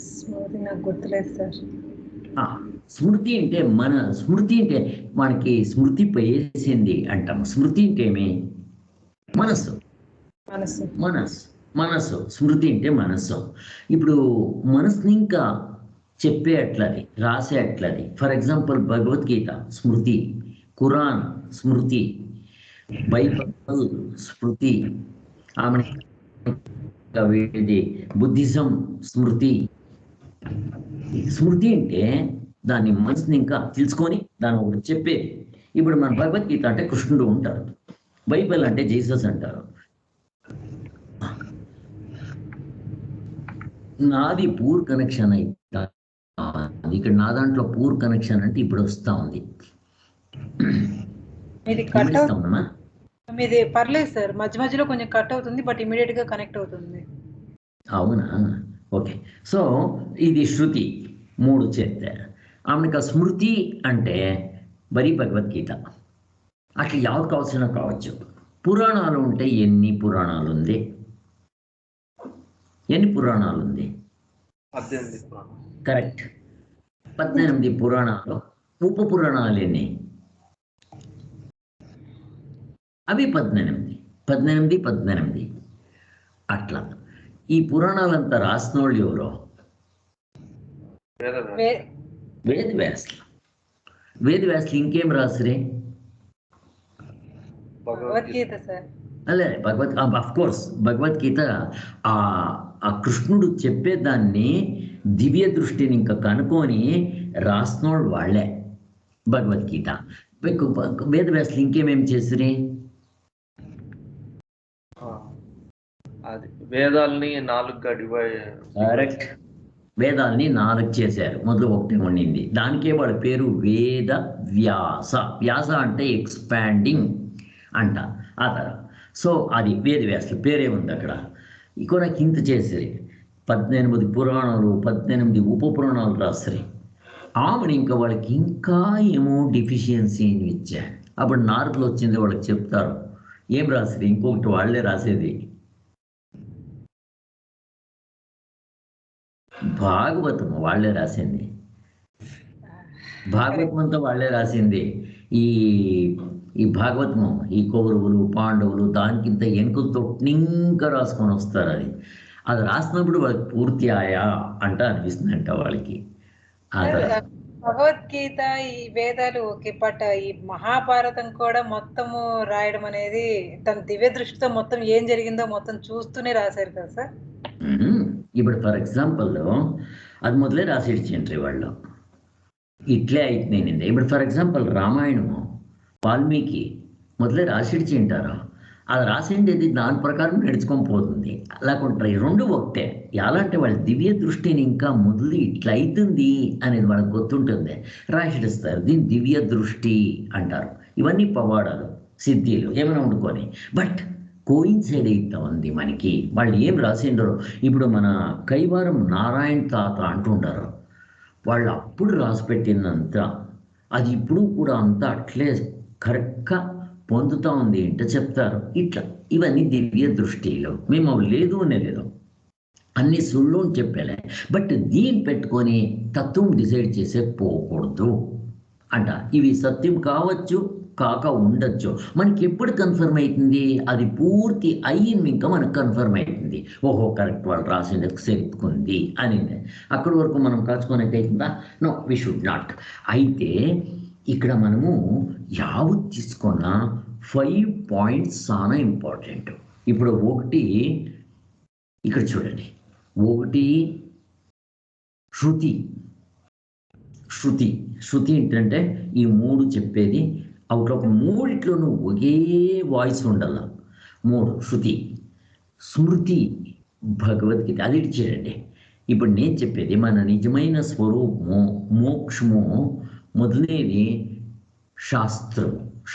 స్మృతి నాకు గుర్తులేదు సార్. స్మృతి అంటే మనకి స్మృతి వేసింది అంటాం. స్మృతి అంటే ఏమి? మనస్సు. స్మృతి అంటే మనస్సు. ఇప్పుడు మనసుని ఇంకా చెప్పే అట్లది, రాసే అట్లది. ఫర్ ఎగ్జాంపుల్ భగవద్గీత స్మృతి, ఖురాన్ స్మృతి, బైబిల్ స్మృతి, బుద్ధిజం స్మృతి. స్మృతి అంటే దాన్ని మనసుని ఇంకా తెలుసుకొని దాని ఒకటి చెప్పేది. ఇప్పుడు మన భగవద్గీత అంటే కృష్ణుడు ఉంటారు, బైబిల్ అంటే జీసస్ అంటారు. నాది పూర్ కనెక్షన్ అయితే ఇక్కడ నా దాంట్లో పూర్ కనెక్షన్ అంటే ఇప్పుడు వస్తా ఉంది. మీది పర్లేదు సార్, మధ్యలో కొంచెం కట్ అవుతుంది, బట్ ఇమీడియట్ గా కనెక్ట్ అవుతుంది. అవునా? ఓకే. సో ఇది శృతి 3 చేస్తారు. ఆమెకు స్మృతి అంటే బరీ భగవద్గీత అట్లా యావత్ కావాల్సిన కావచ్చు. పురాణాలు ఉంటే ఎన్ని పురాణాలు ఉంది? 18 కరెక్ట్. 18 పురాణాలు. ఉప పురాణాలు ఎన్ని? అవి 18. అట్లా ఈ పురాణాలంతా రాసిన వాళ్ళు ఎవరో? వేదవ్యాసులు. ఇంకేం రాసిరే? Bhagavad Gita sir. Of course Bhagavad Gita. ఆ కృష్ణుడు చెప్పేదాన్ని దివ్య దృష్టిని ఇంకా కనుక్కొని రాసినోళ్ళు వాళ్ళే భగవద్గీత. వేదవ్యాసులు ఇంకేమేమి చేసిరే? వేదాలని 4గా డివైడ్. కరెక్ట్. వేదాలని 4 చేశారు, మొదలు 1 ఉండింది. దానికే వాళ్ళ పేరు వేద వ్యాస. వ్యాస అంటే ఎక్స్పాండింగ్ అంట ఆ తర్వాత. సో అది వేదవ్యాసుల పేరే ఉంది అక్కడ. ఇక్కడ ఇంత చేసిరి. 18 పురాణాలు, 18 ఉప పురాణాలు రాసిరి. ఆమెను ఇంకా వాళ్ళకి ఇంకా ఏమో డెఫిషియన్సీ ఇచ్చారు. అప్పుడు నారదులు వచ్చింది వాళ్ళకి చెప్తారు ఏం రాసిరి, ఇంకొకటి వాళ్ళే రాసేది. భాగవతం వాళ్ళే రాసింది. భాగవతం అంతా వాళ్ళే రాసింది. ఈ భాగవతము ఈ కౌరవులు, పాండవులు దానికింత ఎనుకలతో ఇంకా రాసుకొని వస్తారు. అది రాసినప్పుడు వాళ్ళకి పూర్తి ఆయా అంట అనిపిస్తుందంట వాళ్ళకి. భగవద్గీత, ఈ వేదాలు ఓకే, బట్ ఈ మహాభారతం కూడా మొత్తము రాయడం అనేది తన దివ్య దృష్టితో మొత్తం ఏం జరిగిందో మొత్తం చూస్తూనే రాశారు కదా సార్. ఇప్పుడు ఫర్ ఎగ్జాంపుల్ అది మొదలే రాసిడ్చిండ్రి వాళ్ళు, ఇట్లే అయిపోయింది. ఇప్పుడు ఫర్ ఎగ్జాంపుల్ రామాయణము వాల్మీకి మొదలే రాసిడ్చింటారు. అది రాసిండేది దాని ప్రకారం నడుచుకొని పోతుంది. లేకుంటే 2 ఒకటే. ఎలా అంటే వాళ్ళ దివ్య దృష్టిని ఇంకా మొదలు ఇట్లా అవుతుంది అనేది వాళ్ళకి గుర్తుంటుంది, రాసిడిస్తారు. దీన్ని దివ్య దృష్టి అంటారు. ఇవన్నీ పవాడాలు, సిద్ధిలు ఏమైనా వండుకొని, బట్ కోయిన్సైడ్ అవుతా ఉంది మనకి. వాళ్ళు ఏం రాసిండరు. ఇప్పుడు మన కైవారం నారాయణ తాత అంటుంటారు, వాళ్ళు అప్పుడు రాసి పెట్టిందంతా అది ఇప్పుడు కూడా అంతా అట్లే కరెక్ట్గా పొందుతూ ఉంది ఏంటో చెప్తారు. ఇట్లా ఇవన్నీ దివ్య దృష్టిలో మేము అవి లేదు అనే లేదు, అన్ని సుళ్ళు అని చెప్పేలే. బట్ దీన్ని పెట్టుకొని తత్వం డిసైడ్ చేసే పోకూడదు అంట. ఇవి సత్యం కావచ్చు, కాక ఉండొచ్చు. మనకి ఎప్పుడు కన్ఫర్మ్ అవుతుంది? అది పూర్తి అయ్యింది ఇంకా మనకు కన్ఫర్మ్ అవుతుంది. ఓహో కరెక్ట్, వాళ్ళు రాసింది సరిపుకుంది అని. అక్కడి వరకు మనం కాచుకోనైతే అవుతుందా? No, we should not. అయితే ఇక్కడ మనము యావు తీసుకున్న 5 పాయింట్స్ చాలా ఇంపార్టెంట్. ఇప్పుడు ఒకటి ఇక్కడ చూడండి, ఒకటి శృతి. శృతి ఏంటంటే ఈ 3 చెప్పేది అవుట్ ఆఫ్ 3 ఒకే వాయిస్ ఉండాల. 3 శృతి, స్మృతి, భగవద్గీత. అది ఇచ్చేయండి. ఇప్పుడు నేను చెప్పేది మన నిజమైన స్వరూపము మోక్షము మొదలైనది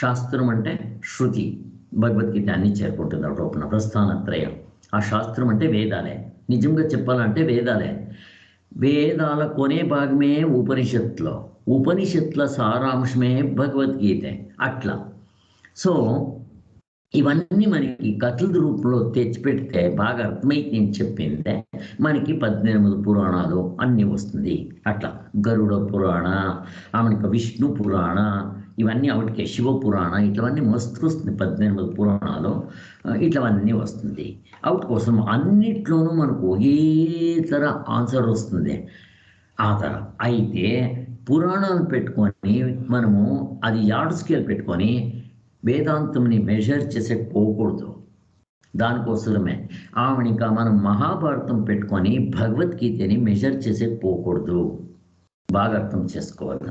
శాస్త్రం అంటే శృతి, భగవద్గీత అన్ని చేరుకుంటుంది ఒకటి ప్రస్థానత్రయం. ఆ శాస్త్రం అంటే వేదాలే. నిజంగా చెప్పాలంటే వేదాల కొనే భాగమే ఉపనిషత్తుల సారాంశమే భగవద్గీత. అట్లా సో ఇవన్నీ మనకి కథల రూపంలో తెచ్చిపెడితే బాగా అర్థమైతే నేను చెప్పిందే మనకి 18 పురాణాలు అన్నీ వస్తుంది. అట్లా గరుడ పురాణ, మనకి విష్ణు పురాణ, ఇవన్నీ వాటికి శివ పురాణ, ఇట్లవన్నీ మస్తు వస్తుంది. 18 పురాణాలు ఇట్లవన్నీ వస్తుంది. అవుట్ కోసం అన్నిట్లోనూ మనకు ఒకే తర ఆన్సర్ వస్తుంది. ఆ తర అయితే పురాణాలు పెట్టుకొని మనము అది యార్డ్ స్కేల్ పెట్టుకొని వేదాంతంని మెజర్ చేసే పోకూడదు. దానికోసమే ఇంకా మనం మహాభారతం పెట్టుకొని భగవద్గీతని మెజర్ చేసే పోకూడదు. బాగా అర్థం చేసుకోవాలి.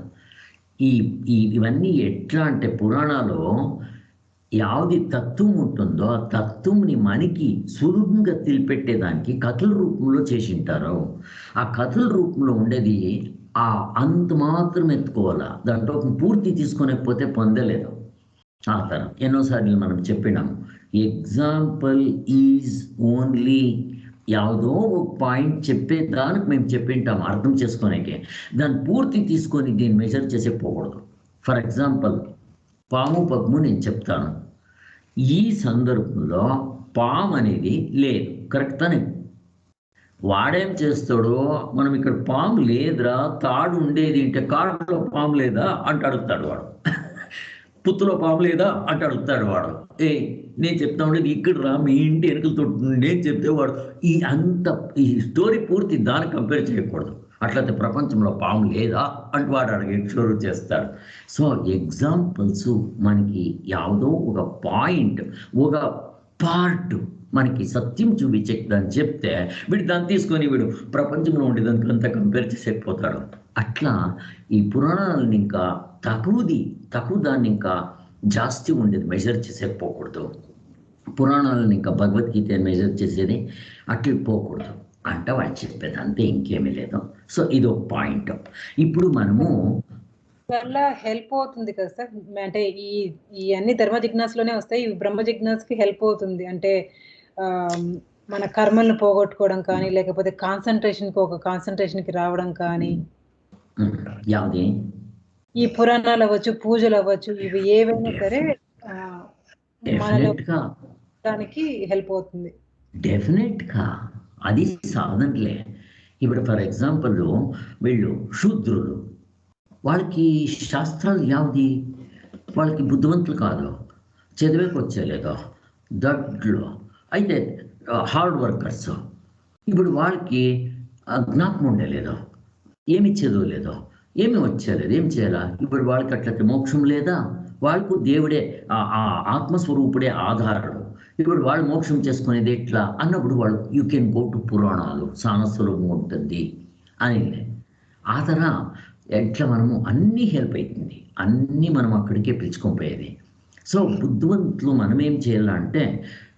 ఇవన్నీ ఎట్లా అంటే పురాణాలు యావది తత్వం ఉంటుందో ఆ తత్వంని మనకి సులభంగా తెలిపెట్టేదానికి కథల రూపంలో చేసింటారు. ఆ కథల రూపంలో ఉండేది అంత మాత్రం ఎత్తుకోవాలా, దాంట్లో పూర్తి తీసుకొనకపోతే పొందలేదు. ఆ తరం ఎన్నోసార్లు మనం చెప్పినాము. ఎగ్జాంపుల్ ఈజ్ ఓన్లీ ಯಾವುದೋ ఒక పాయింట్ చెప్పేదానికి మేము చెప్పింటాం అర్థం చేసుకోనికే. దాన్ని పూర్తి తీసుకొని దీన్ని మెజర్ చేసే పోకూడదు. ఫర్ ఎగ్జాంపుల్ పాము పద్ము నేను చెప్తాను. ఈ సందర్భంలో పాము అనేది లేదు, కరెక్ట్ అని వాడేం చేస్తాడో, మనం ఇక్కడ పాము లేదురా, తాడు ఉండేది అంటే కాడులో పాము లేదా అంటే అడుగుతాడు వాడు. పుత్తులో పాము లేదా అంటే అడుగుతాడు వాడు. నేను చెప్తా ఉండేది ఇక్కడ రా, మీ ఇంటి ఎనుకలతో నేను చెప్తే వాడు ఈ స్టోరీ పూర్తి దాన్ని కంపేర్ చేయకూడదు. అట్లయితే ప్రపంచంలో పాము లేదా అంటే వాడు అడిగి షురూ చేస్తాడు. సో ఎగ్జాంపుల్స్ మనకి ಯಾವುదో ఒక పాయింట్, ఒక పార్ట్ మనకి సత్యం చూపించేదని చెప్తే వీడు దాన్ని తీసుకొని వీడు ప్రపంచంలో ఉండే దానికంతా కంపేర్ చేసేకపోతాడు. అట్లా ఈ పురాణాలను ఇంకా తక్కువ దాన్ని ఇంకా జాస్తి ఉండేది మెజర్ చేసేపోకూడదు. పురాణాలను ఇంకా భగవద్గీత మెజర్ చేసేది అట్లా పోకూడదు అంటే వాళ్ళు చెప్పేది, అంతే, ఇంకేమీ లేదు. సో ఇది ఒక పాయింట్. ఇప్పుడు మనము వల్ల హెల్ప్ అవుతుంది కదా సార్, అంటే ఈ అన్ని ధర్మ జిజ్ఞాసలోనే వస్తాయి, ఇవి బ్రహ్మ జిజ్ఞాసకి హెల్ప్ అవుతుంది. అంటే మన కర్మలను పోగొట్టుకోవడం కానీ, లేకపోతే కాన్సన్ట్రేషన్కి రావడం కానీ, ఈ పురాణాలు అవ్వచ్చు, పూజలు అవ్వచ్చు, ఇవి ఏవైనా సరే మనలో దానికి హెల్ప్ అవుతుంది. డెఫినెట్గా అది సాధనలే. ఇప్పుడు ఫర్ ఎగ్జాంపుల్ వీళ్ళు శూద్రులు, వాళ్ళకి శాస్త్రాలు యావది, వాళ్ళకి బుద్ధివంతులు కాదు, చదివేకి వచ్చేలేదో, దడ్లు అయితే హార్డ్ వర్కర్స్. ఇప్పుడు వాళ్ళకి జ్ఞాపకం ఉండేలేదో, ఏమి చదవలేదో, ఏమి వచ్చేలేదు, ఏం చేయాలా? ఇప్పుడు వాళ్ళకి అట్లయితే మోక్షం లేదా? వాళ్ళకు దేవుడే ఆత్మస్వరూపుడే ఆధారుడు. ఇప్పుడు వాళ్ళు మోక్షం చేసుకునేది ఎట్లా అన్నప్పుడు వాళ్ళు యూ కెన్ గో టు పురాణాలు, చాలా సులభం ఉంటుంది అని. ఆ తర ఎట్లా మనము అన్నీ హెల్ప్ అవుతుంది, అన్నీ మనం అక్కడికే పిలుచుకొని పోయేది. సో బుద్ధివంతులు మనం ఏం చేయాలంటే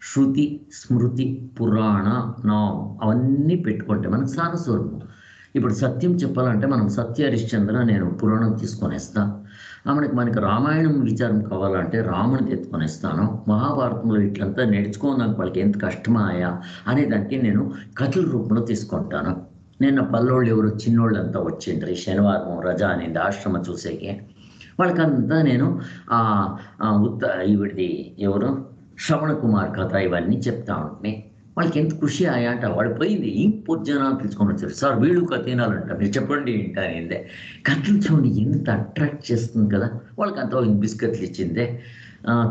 శృతి, స్మృతి, పురాణ, నామం అవన్నీ పెట్టుకుంటే మనకు చాలా సులభం. ఇప్పుడు సత్యం చెప్పాలంటే మనం సత్య హరిశ్చంద్ర నేను పురాణం తీసుకొనేస్తా. మనకి రామాయణం విచారం కావాలంటే రాముని ఎత్తుకొనేస్తాను. మహాభారతంలో ఇట్లంతా నేర్చుకోవడానికి వాళ్ళకి ఎంత కష్టమాయా అనేదానికి నేను కథల రూపంలో తీసుకుంటాను. నిన్న పల్లోళ్ళు ఎవరు చిన్నోళ్ళంతా వచ్చిండ్రు శనివారం రజా అనేది ఆశ్రమ చూసేకి. వాళ్ళకంతా నేను ఈవిడిది ఎవరు శ్రవణ కుమార్ కథ ఇవన్నీ చెప్తా ఉంటే వాళ్ళకి ఎంత ఖుషి ఆయాట. వాడు పోయింది ఇంకొద్దు జనాలు పిలుచుకొని వచ్చారు. సార్ వీళ్ళు కథ తినాలంట, మీరు చెప్పండి ఏంటి అనిందే. కథలు చూడండి ఎంత అట్రాక్ట్ చేస్తుంది కదా. వాళ్ళకి అంత బిస్కెట్లు ఇచ్చిందే.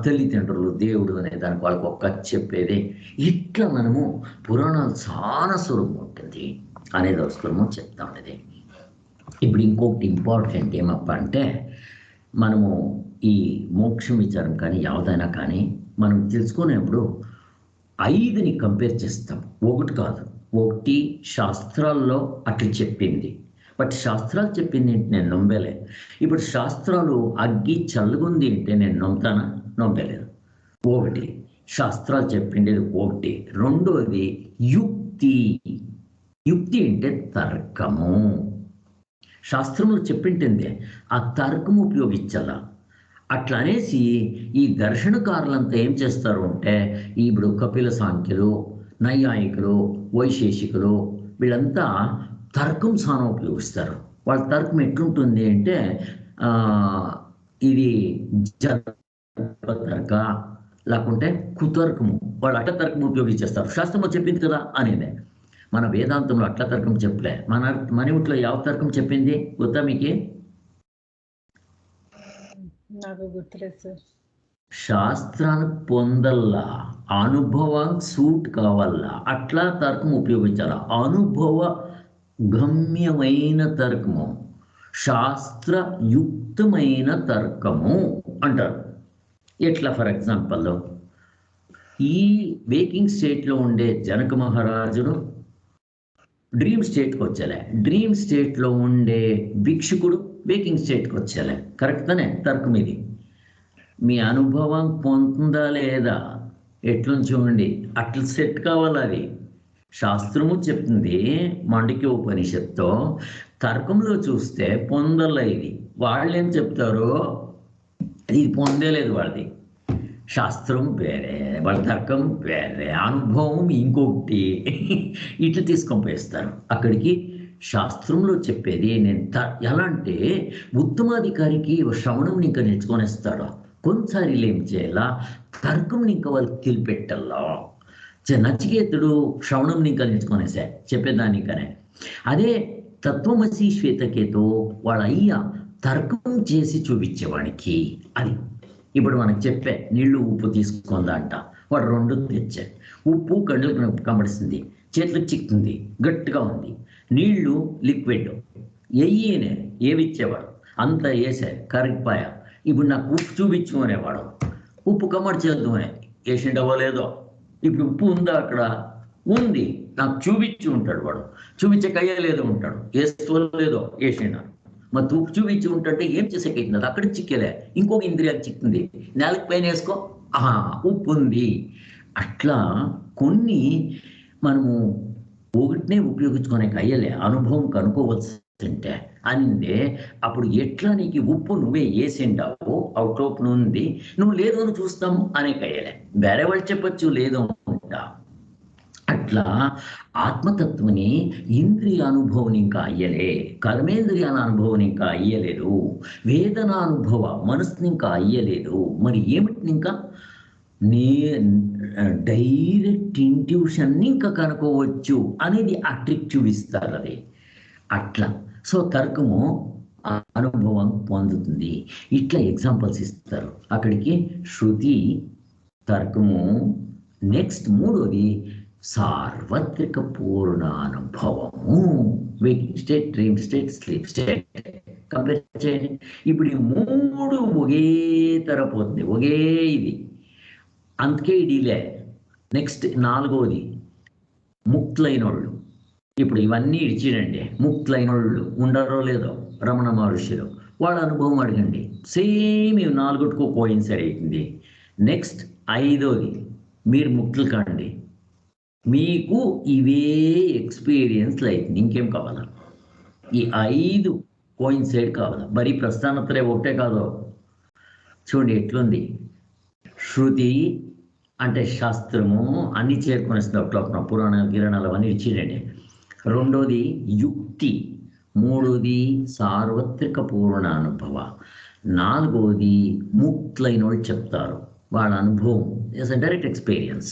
తల్లిదండ్రులు దేవుడు అనే దానికి వాళ్ళకి ఒక కథ చెప్పేది. ఇట్లా మనము పురాణాలు చాలా సులభం ఉంటుంది అనేది అవసరము చెప్తా ఉండేది. ఇప్పుడు ఇంకొకటి ఇంపార్టెంట్ ఏమప్ప అంటే, మనము ఈ మోక్షం విచారం కానీ ಯಾವುದైనా కానీ మనం తెలుసుకునేప్పుడు 5ని కంపేర్ చేస్తాం. ఒకటి కాదు, ఒకటి శాస్త్రాల్లో అట్లా చెప్పింది. బట్ శాస్త్రాలు చెప్పింది ఏంటి నేను నమ్మలే. ఇప్పుడు శాస్త్రాలు అగ్గి చల్లుగుంది అంటే నేను నమ్ముతానా? నమ్మలేదు. ఒకటి శాస్త్రాలు చెప్పిండేది ఒకటి. రెండోది యుక్తి. యుక్తి అంటే తర్కము. శాస్త్రంలో చెప్పింటుంది ఆ తర్కము ఉపయోగించాల. అట్లా అనేసి ఈ దర్శనకారులంతా ఏం చేస్తారు అంటే, ఇప్పుడు కపిల సాంఖ్యులు, నైయాయికులు, వైశేషికులు వీళ్ళంతా తర్కం చాలా ఉపయోగిస్తారు. వాళ్ళ తర్కం ఎట్లుంటుంది అంటే ఇది తర్క లేకుంటే కుతర్కము. వాళ్ళు అట్ల తర్కం ఉపయోగించేస్తారు. శాస్త్రంలో చెప్పింది కదా అనేది. మన వేదాంతంలో అట్ల తర్కం చెప్పలే. మన ఇంట్లో ಯಾವ తర్కం చెప్పింది గుర్తా మీకు? నాకు గుర్తులేదు సార్. శాస్త్రాన్ని పొందల్లా, అనుభవానికి సూట్ కావాలా, అట్లా తర్కం ఉపయోగించాల. అనుభవ గమ్యమైన తర్కము, శాస్త్రయుక్తమైన తర్కము అంటారు. ఎట్లా? ఫర్ ఎగ్జాంపుల్, ఈ వేకింగ్ స్టేట్లో ఉండే జనక మహారాజును డ్రీమ్ స్టేట్కి వచ్చేలే. డ్రీమ్ స్టేట్లో ఉండే భిక్షుకుడు వేకింగ్ స్టేట్కి వచ్చేలే. కరెక్ట్గానే తర్కం ఇది. మీ అనుభవం పొందుతుందా లేదా ఎట్లని చూడండి. అట్లా సెట్ కావాలి. అది శాస్త్రము చెప్తుంది. మాండక్య ఉపనిషత్తుతో తర్కంలో చూస్తే పొందల. ఇది వాళ్ళేం చెప్తారో ఇది పొందేలేదు. వాళ్ళది శాస్త్రం వేరే, వాళ్ళ తర్కం వేరే, అనుభవం ఇంకొకటి. ఇట్లా తీసుకొని పోయిస్తారు అక్కడికి. శాస్త్రంలో చెప్పేది నేను ఎలా అంటే, ఉత్తమాధికారికి శ్రవణం ఇంకా నేర్చుకొనేస్తాడు. కొంతసారిలు ఏం చేయాలా, తర్కం ఇంకా వాళ్ళకి తెలిపెట్టాలా. నచికేతుడు శ్రవణం ఇంకా నేర్చుకొనేసా చెప్పేదాన్ని ఇంకానే. అదే తత్వమసి శ్వేతకేతో వాళ్ళ అయ్య తర్కం చేసి చూపించేవాడికి. అది ఇప్పుడు మనకు చెప్పే నీళ్లు ఉప్పు తీసుకుందంట. వాడు 2 తెచ్చా. ఉప్పు కళ్ళకు కనబడిస్తుంది, చేతులకు చిక్కుతుంది, గట్టిగా ఉంది. నీళ్లు లిక్విడ్ ఎయ్యనే ఏవిచ్చేవాడు అంతా వేసా కరిగిపోయా. ఇప్పుడు నాకు ఉప్పు చూపించు అనేవాడు. ఉప్పు కమ్మడి చేద్దామనే వేసిండు అవ్వలేదో. ఇప్పుడు ఉప్పు ఉందా? అక్కడ ఉంది, నాకు చూపించి ఉంటాడు వాడు. చూపించకయ్యలేదో ఉంటాడు, వేసుకోలేదో వేసిండు. మరి ఉప్పు చూపించి ఉంటుంటే ఏం చేసేకైతుంది? అది అక్కడ చిక్కేలే, ఇంకొక ఇంద్రియాలు చిక్కింది. నేలకు పైన వేసుకో, ఉప్పు ఉంది. అట్లా కొన్ని మనము ఒకటినే ఉపయోగించుకోనికి అయ్యలే. అనుభవం కనుక్కోవలసి ఉంటే అనిందే. అప్పుడు ఎట్లా నీకు ఉప్పు నువ్వే వేసిండావు, అవుట్ ఉంది, నువ్వు లేదు అని చూస్తాము అనేక అయ్యలే. వేరే వాళ్ళు చెప్పచ్చు లేదు ఉంటా. అట్లా ఆత్మతత్వని ఇంద్రియ అనుభవం ఇంకా అయ్యలే, కర్మేంద్రియాల అనుభవం ఇంకా అయ్యలేదు, వేదన అనుభవ మనసుని ఇంకా అయ్యలేదు. మరి ఏమిటిని ఇంకా డైరెక్ట్ ఇంట్యూషన్ని ఇంకా కనుక్కోవచ్చు అనేది ఆ ట్రిక్ చూపిస్తారు. అది అట్లా. సో తర్కము అనుభవం పొందుతుంది. ఇట్లా ఎగ్జాంపుల్స్ ఇస్తారు అక్కడికి. శృతి, తర్కము. నెక్స్ట్ మూడోది సార్వత్రిక పూర్ణానుభవము. Waking state, dream state, sleep state compare చేయండి. ఇప్పుడు ఈ 3 ఒకే తరపోతుంది, ఒకే ఇది. అందుకే ఇడిలే. నెక్స్ట్ 4వది ముక్తులైన వాళ్ళు. ఇప్పుడు ఇవన్నీ ఇచ్చినండి. ముక్తులైన వాళ్ళు ఉండరో లేదో రమణ మహర్షులు, వాళ్ళ అనుభవం అడగండి. సేమ్ ఇవి 4 కోయిన్సైడ్ అవుతుంది. నెక్స్ట్ 5వది మీరు ముక్తులు కాండి, మీకు ఇవే ఎక్స్పీరియన్స్లు అవుతుంది. ఇంకేం కావాలా? ఈ 5 కోయిన్సైడ్ కావాలా? మరి ప్రస్థానత్రయ ఒకటే కాదు. చూడండి ఎట్లుంది. శృతి అంటే శాస్త్రము అన్ని చేరుకునేస్తుంది. అట్లా పురాణ గిరణాలు అవన్నీ ఇచ్చిరండి. రెండోది యుక్తి, మూడోది సార్వత్రిక పూర్ణ అనుభవ, నాలుగోది ముక్తులైన వాళ్ళు చెప్తారు వాళ్ళ అనుభవం is a direct experience.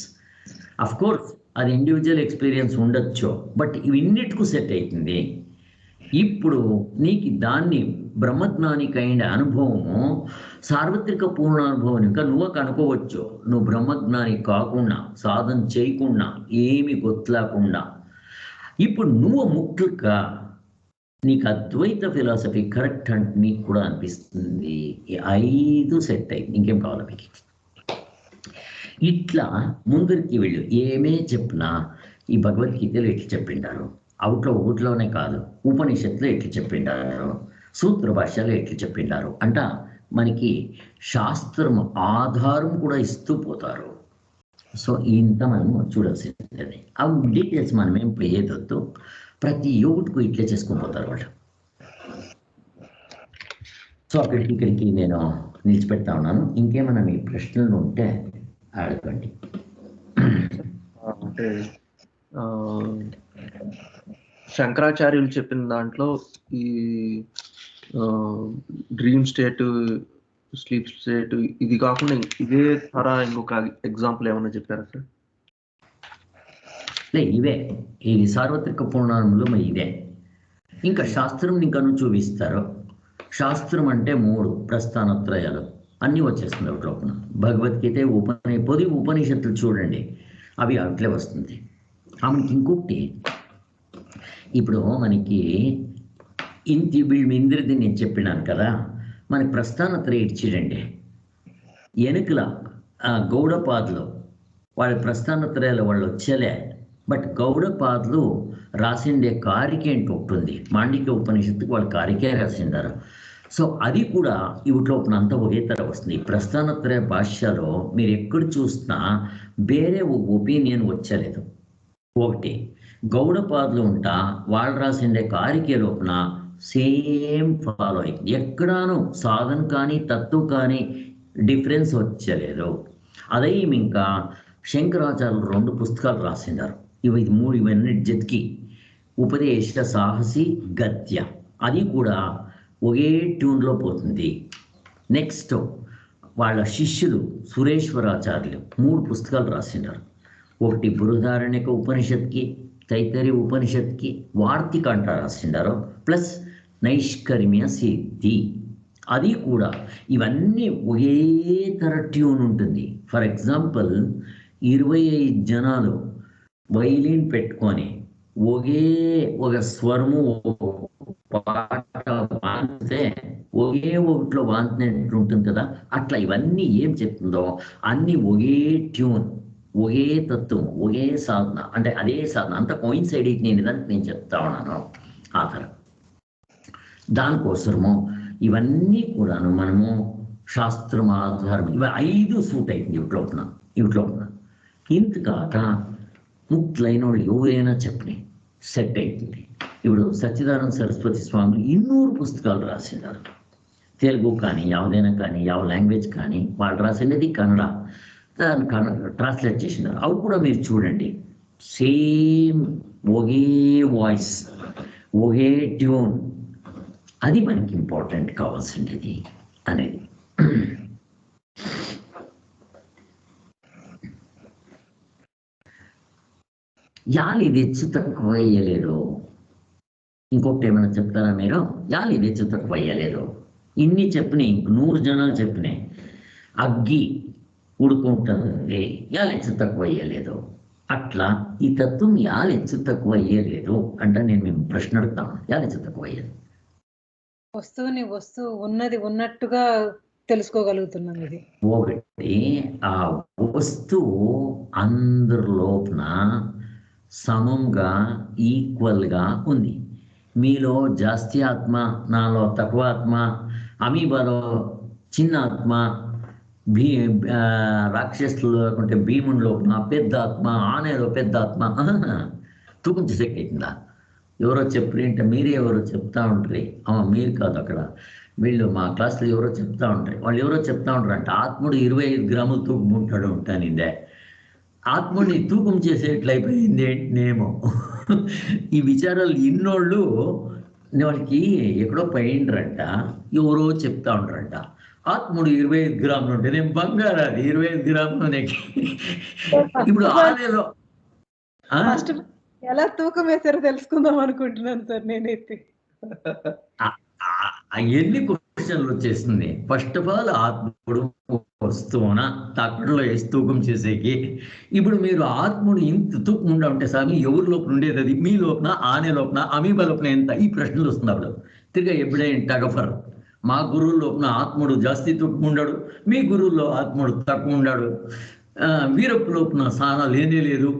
Of course అది ఇండివిజువల్ ఎక్స్పీరియన్స్ ఉండొచ్చు, బట్ ఇవన్నిటికూ సెట్ అవుతుంది. ఇప్పుడు నీకు దాన్ని బ్రహ్మజ్ఞానికైన అనుభవము సార్వత్రిక పూర్ణానుభవం ఇంకా నువ్వు అనుకోవచ్చు. నువ్వు బ్రహ్మజ్ఞాని కాకుండా సాధన చేయకుండా ఏమి గుర్తులేకుండా ఇప్పుడు నువ్వు ముఖ్యంగా నీకు అద్వైత ఫిలాసఫీ కరెక్ట్ అంటే నీకు కూడా అనిపిస్తుంది. 5 సెట్ అయింది, ఇంకేం కావాలి మీకు? ఇట్లా ముందరికి వెళ్ళు. ఏమే చెప్పినా ఈ భగవద్గీతలో ఎట్లా చెప్పిండారు, ఒకటిలోనే కాదు, ఉపనిషత్తులో ఎట్లా చెప్పిండారు, సూత్ర భాషలో ఎట్లా చెప్పిండారు అంట మనకి శాస్త్రం ఆధారం కూడా ఇస్తూ పోతారు. సో ఇంత మనము చూడాల్సింది. ఆ డీటెయిల్స్ మనం ఏం పోయేదొద్దు, ప్రతి యోగుడికి ఇట్లే చేసుకొని పోతారు వాళ్ళు. సో ఇక్కడికి నేను నిలిచిపెడతా ఉన్నాను. ఇంకేమైనా మీ ప్రశ్నలు ఉంటే అడగండి. అంటే శంకరాచార్యులు చెప్పిన దాంట్లో ఈ డ్రీమ్ స్టేట్, స్లీప్ స్టేట్ ఇది కాకుండా ఇదే తరా ఇంకొక ఎగ్జాంపుల్ ఏమన్నా చెప్పారా సార్? ఇవే ఇది సార్వత్రిక పూర్ణానంలో మరి ఇదే. ఇంకా శాస్త్రం ఇంకను చూపిస్తారు. శాస్త్రం అంటే 3 ప్రస్థానత్రయాలు అన్నీ వచ్చేస్తుంది ఒకటి లోపల. భగవద్గీత ఉపనిషత్తులు చూడండి, అవి అట్లే వస్తుంది. ఆమెకి ఇంకొకటి ఇప్పుడు మనకి ఇంద్రది నేను చెప్పినాను కదా, మనకి ప్రస్థానత్రయం ఇచ్చిడండి. వెనుకల గౌడపాదులు వాళ్ళ ప్రస్థానత్రయాలు వాళ్ళు వచ్చేలే, బట్ గౌడపాదులు రాసిండే కారికేంటి ఒకటి ఉంది, మాండిక్య ఉపనిషత్తుకి వాళ్ళు కారికే రాసిండారు. సో అది కూడా వీటిలో అంతా ఒకే తర వస్తుంది. ప్రస్థానత్రయ భాష్యలో మీరు ఎక్కడ చూసినా వేరే ఒక ఒపీనియన్ వచ్చలేదు. ఒకటి గౌడపాదులు ఉంటా వాళ్ళు రాసిండే కారికే లోపల సేమ్ ఫాలో అయింది, ఎక్కడాను సాధన కానీ తత్వం కానీ డిఫరెన్స్ వచ్చలేదు. అదే ఇంకా శంకరాచార్యులు 2 పుస్తకాలు రాసిండారు. ఇవన్నీ జతికి ఉపదేశ సాహసి గద్య, అది కూడా ఒకే ట్యూన్లో పోతుంది. నెక్స్ట్ వాళ్ళ శిష్యులు సురేశ్వరాచార్యులు 3 పుస్తకాలు రాసిండారు. ఒకటి బృహదారణ్యక ఉపనిషత్కి, తైత్తరీయ ఉపనిషత్కి వార్తికంఠ రాసిండారు, ప్లస్ నైష్కర్మ్య సిద్ధి, అది కూడా. ఇవన్నీ ఒకే తర ట్యూన్ ఉంటుంది. ఫర్ ఎగ్జాంపుల్ 25 జనాలు వైలిన్ పెట్టుకొని ఒక స్వరము పాట వాంచితే ఒకే ఒకటిలో వాంచినట్టు ఉంటుంది కదా, అట్లా ఇవన్నీ ఏం చెప్తుందో అన్నీ ఒకే ట్యూన్, ఒకే తత్వం, ఒకే సాధన, అంటే అదే సాధన అంతా కోయిన్సైడ్ నేను చెప్తా ఉన్నాను. ఆ తరం దానికోసము ఇవన్నీ కూడాను మనము శాస్త్రం ఆధారం ఇవి 5 సూట్ అయింది ఇవిట్లో ఇంతకాక ముక్తులైన వాళ్ళు ఎవరైనా చెప్పని సెట్ అవుతుంది. ఇప్పుడు సచ్చిదానంద సరస్వతి స్వామి 200 పుస్తకాలు రాసినారు. తెలుగు కానీ యావదైనా కానీ యావ లాంగ్వేజ్ కానీ వాళ్ళు రాసినది కన్నడ, దాన్ని ట్రాన్స్లేట్ చేసినారు. అవి కూడా మీరు చూడండి, సేమ్ ఒకే వాయిస్, ఒకే ట్యూన్. అది మనకి ఇంపార్టెంట్ కావాల్సింది అనేది. ఇది హెచ్చు తక్కువ అయ్యలేదు. ఇంకొకటి ఏమైనా చెప్తారా మీరు? ఇది హెచ్చు తక్కువ అయ్యలేదు. ఇన్ని చెప్పినాయి, 100 జనాలు చెప్పినాయి. అగ్గి ఉడుకుంటుంది, హెచ్చు తక్కువ అయ్యలేదు. అట్లా ఈ తత్వం హెచ్చు తక్కువ అయ్యలేదు అంటే నేను మేము ప్రశ్న అడుగుతాను, హెచ్చు తక్కువ అయ్యేది. వస్తువు ఉన్నది ఉన్నట్టుగా తెలుసుకోగలుగుతున్నాం. ఇది ఒకటి, ఆ వస్తువు అందరి లోపల సమంగా ఈక్వల్గా ఉంది. మీలో జాస్తి ఆత్మ, నాలో తక్కువ ఆత్మ, అమీబాలో చిన్న ఆత్మ, రాక్షసులు లేకుంటే భీముని లోపల పెద్ద ఆత్మ, ఆనేలో పెద్ద ఆత్మ. తూకం చేసేకి అవుతుందా? ఎవరో చెప్పినంటే మీరే ఎవరో చెప్తా ఉంటారు. మీరు కాదు, అక్కడ వీళ్ళు మా క్లాస్లో ఎవరో చెప్తా ఉంటారు. వాళ్ళు ఎవరో చెప్తా ఉంటారు అంటే ఆత్ముడు 25 గ్రాములు తూకం ఉంటాడు ఉంటానిందే. ఆత్ముడిని తూకం చేసేట్లయిపోయింది నేమో. ఈ విచారాలు ఇన్నోళ్ళు వాళ్ళకి ఎక్కడో పోయిండ్రంట, ఎవరో చెప్తా ఉంటారంట, ఆత్ముడు 25 గ్రాములు ఉంటే నేను బంగారు అది 25 గ్రాములు నెక్కి. ఇప్పుడు ఆనేలో ఫస్ట్ ఎలా తూకం వేసారో తెలుసుకుందాం అనుకుంటున్నాను సార్ నేనైతే. ఎన్ని క్వశ్చన్లు వచ్చేస్తుంది. ఫస్ట్ ఆఫ్ ఆల్ ఆత్ముడు వస్తువునా తక్కడలో వేసి తూకం చేసేకి. ఇప్పుడు మీరు ఆత్ముడు ఇంత తూకం ఉండా ఉంటే స్వామి ఎవరి లోపల ఉండేది అది? మీ లోపల, ఆనే లోపల, అమీబా లోపల ఎంత? ఈ ప్రశ్నలు వస్తుంది. అప్పుడు తిరిగా ఎప్పుడైనా టగఫర్ మా గురువు లోపల ఆత్ముడు జాస్తి తూకం ఉండాడు, మీ గురువులో ఆత్ముడు తక్కువ ఉండాడు, వీరప్పు లోపల సానా లేనే లేదు.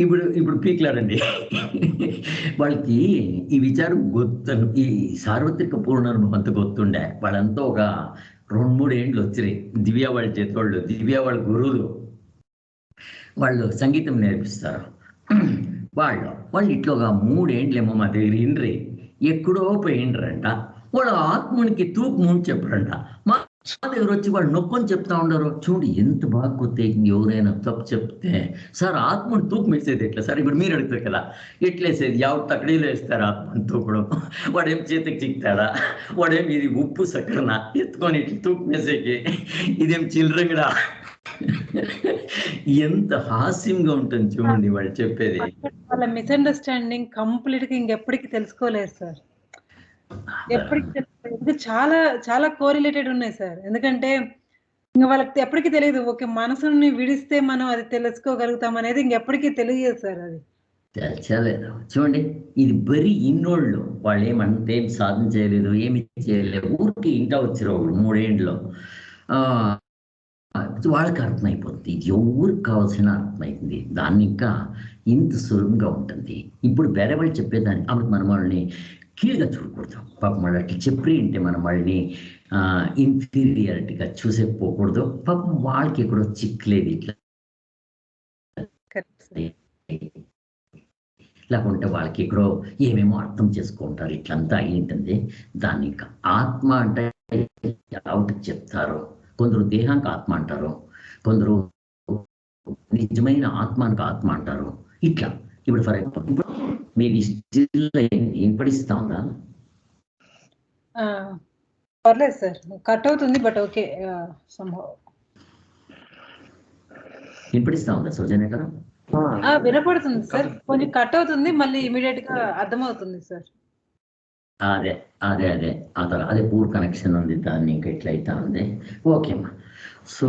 ఇప్పుడు పీక్లాడండి. వాళ్ళకి ఈ విచారం ఈ సార్వత్రిక పూర్ణానుభవం అంత గుర్తుండే. వాళ్ళంతా ఒక 2-3 ఏండ్లు వచ్చినాయి. దివ్య వాళ్ళ చేతివాళ్ళు, దివ్య వాళ్ళ గురువులు, వాళ్ళు సంగీతం నేర్పిస్తారు. వాళ్ళు ఇట్లా ఒక 3 ఏండ్లేమో మా దగ్గర ఇండ్రి ఎక్కడో పోయిండ్రంట. వాళ్ళు ఆత్మునికి తూకము చెప్పరంట. మా దగ్గర వచ్చి వాళ్ళు నొప్పని చెప్తా ఉండరు. చూడు ఎంత బాగా గుర్తయింది. ఎవరైనా తప్పు చెప్తే సార్ ఆత్మని తూకం వేసేది ఎట్లా సార్? ఇప్పుడు మీరు అడుగుతారు కదా, ఎట్లేసేది? ఎవరు తక్కడీలో వేస్తారు ఆత్మని తూకడం? వాడేం చేతికి చిక్తాడా? వాడేం ఇది ఉప్పు సక్కరనా ఎత్తుకొని ఇట్లా తూకం వేసేకి? ఇదేం చిల్లరంగడా? ఎంత హాస్యంగా ఉంటుంది చూడండి వాళ్ళు చెప్పేది. వాళ్ళ మిస్అండర్స్టాండింగ్ కంప్లీట్ గా ఇంకెప్పటికీ తెలుసుకోలేదు సార్. ఎప్పటికీ చాలా చాలా కోరిలేటెడ్ ఉన్నాయి సార్. ఎందుకంటే ఇంకా వాళ్ళకి ఎప్పటికీ తెలియదు. ఓకే, మనసుని విడిస్తే మనం అది తెలుసుకోగలుగుతాం అనేది ఇంకెప్పటికీ తెలియదు సార్. అది తెలచలేదు. చూడండి, ఇది బరీ ఇన్నోళ్ళు. వాళ్ళు ఏమంటే ఏం సాధన చేయలేదు, ఏమి చేయలేదు, ఊరికి ఇంకా వచ్చారు 3 ఏండ్లో. వాళ్ళకి అర్థమైపోతుంది. ఇది ఎవరికి కావాల్సిన అర్థమైంది. దాన్ని ఇంకా ఇంత సులభంగా ఉంటుంది. ఇప్పుడు వేరే వాళ్ళు చెప్పేదాన్ని అప్పుడు మనం వాళ్ళని కీడుగా చూడకూడదు. పాపం వాళ్ళు అట్లా చెప్పి ఉంటే మనం వాళ్ళని ఇన్ఫీరియారిటీగా చూసేకపోకూడదు. పాపం వాళ్ళకి ఎక్కడో చిక్కలేదు ఇట్లా, లేకుంటే వాళ్ళకి ఎక్కడో ఏమేమో అర్థం చేసుకుంటారు. ఇట్లంతా అయి ఉంటుంది. దాన్ని ఇంకా ఆత్మ అంటే ఎవరికి చెప్తారో, కొందరు దేహానికి ఆత్మ అంటారు, కొందరు నిజమైన ఆత్మానికి ఆత్మ అంటారు. ఇట్లా ఇప్పుడు ఫర్ ఎగ్జాంపుల్ మీకు వినపడిస్తా ఉందా? పర్లేదు సార్, కట్ అవుతుంది బట్ ఓకే. వినపడిస్తా ఉందా సౌజన్య గారు? వినపడుతుంది సార్, కొంచెం కట్ అవుతుంది, మళ్ళీ ఇమీడియట్ గా అర్థమవుతుంది సార్. అదే అదే అదే అదే పూర్ కనెక్షన్ ఉంది. దాన్ని ఇంకా ఇట్లా అవుతా ఉంది. ఓకే అమ్మా. సో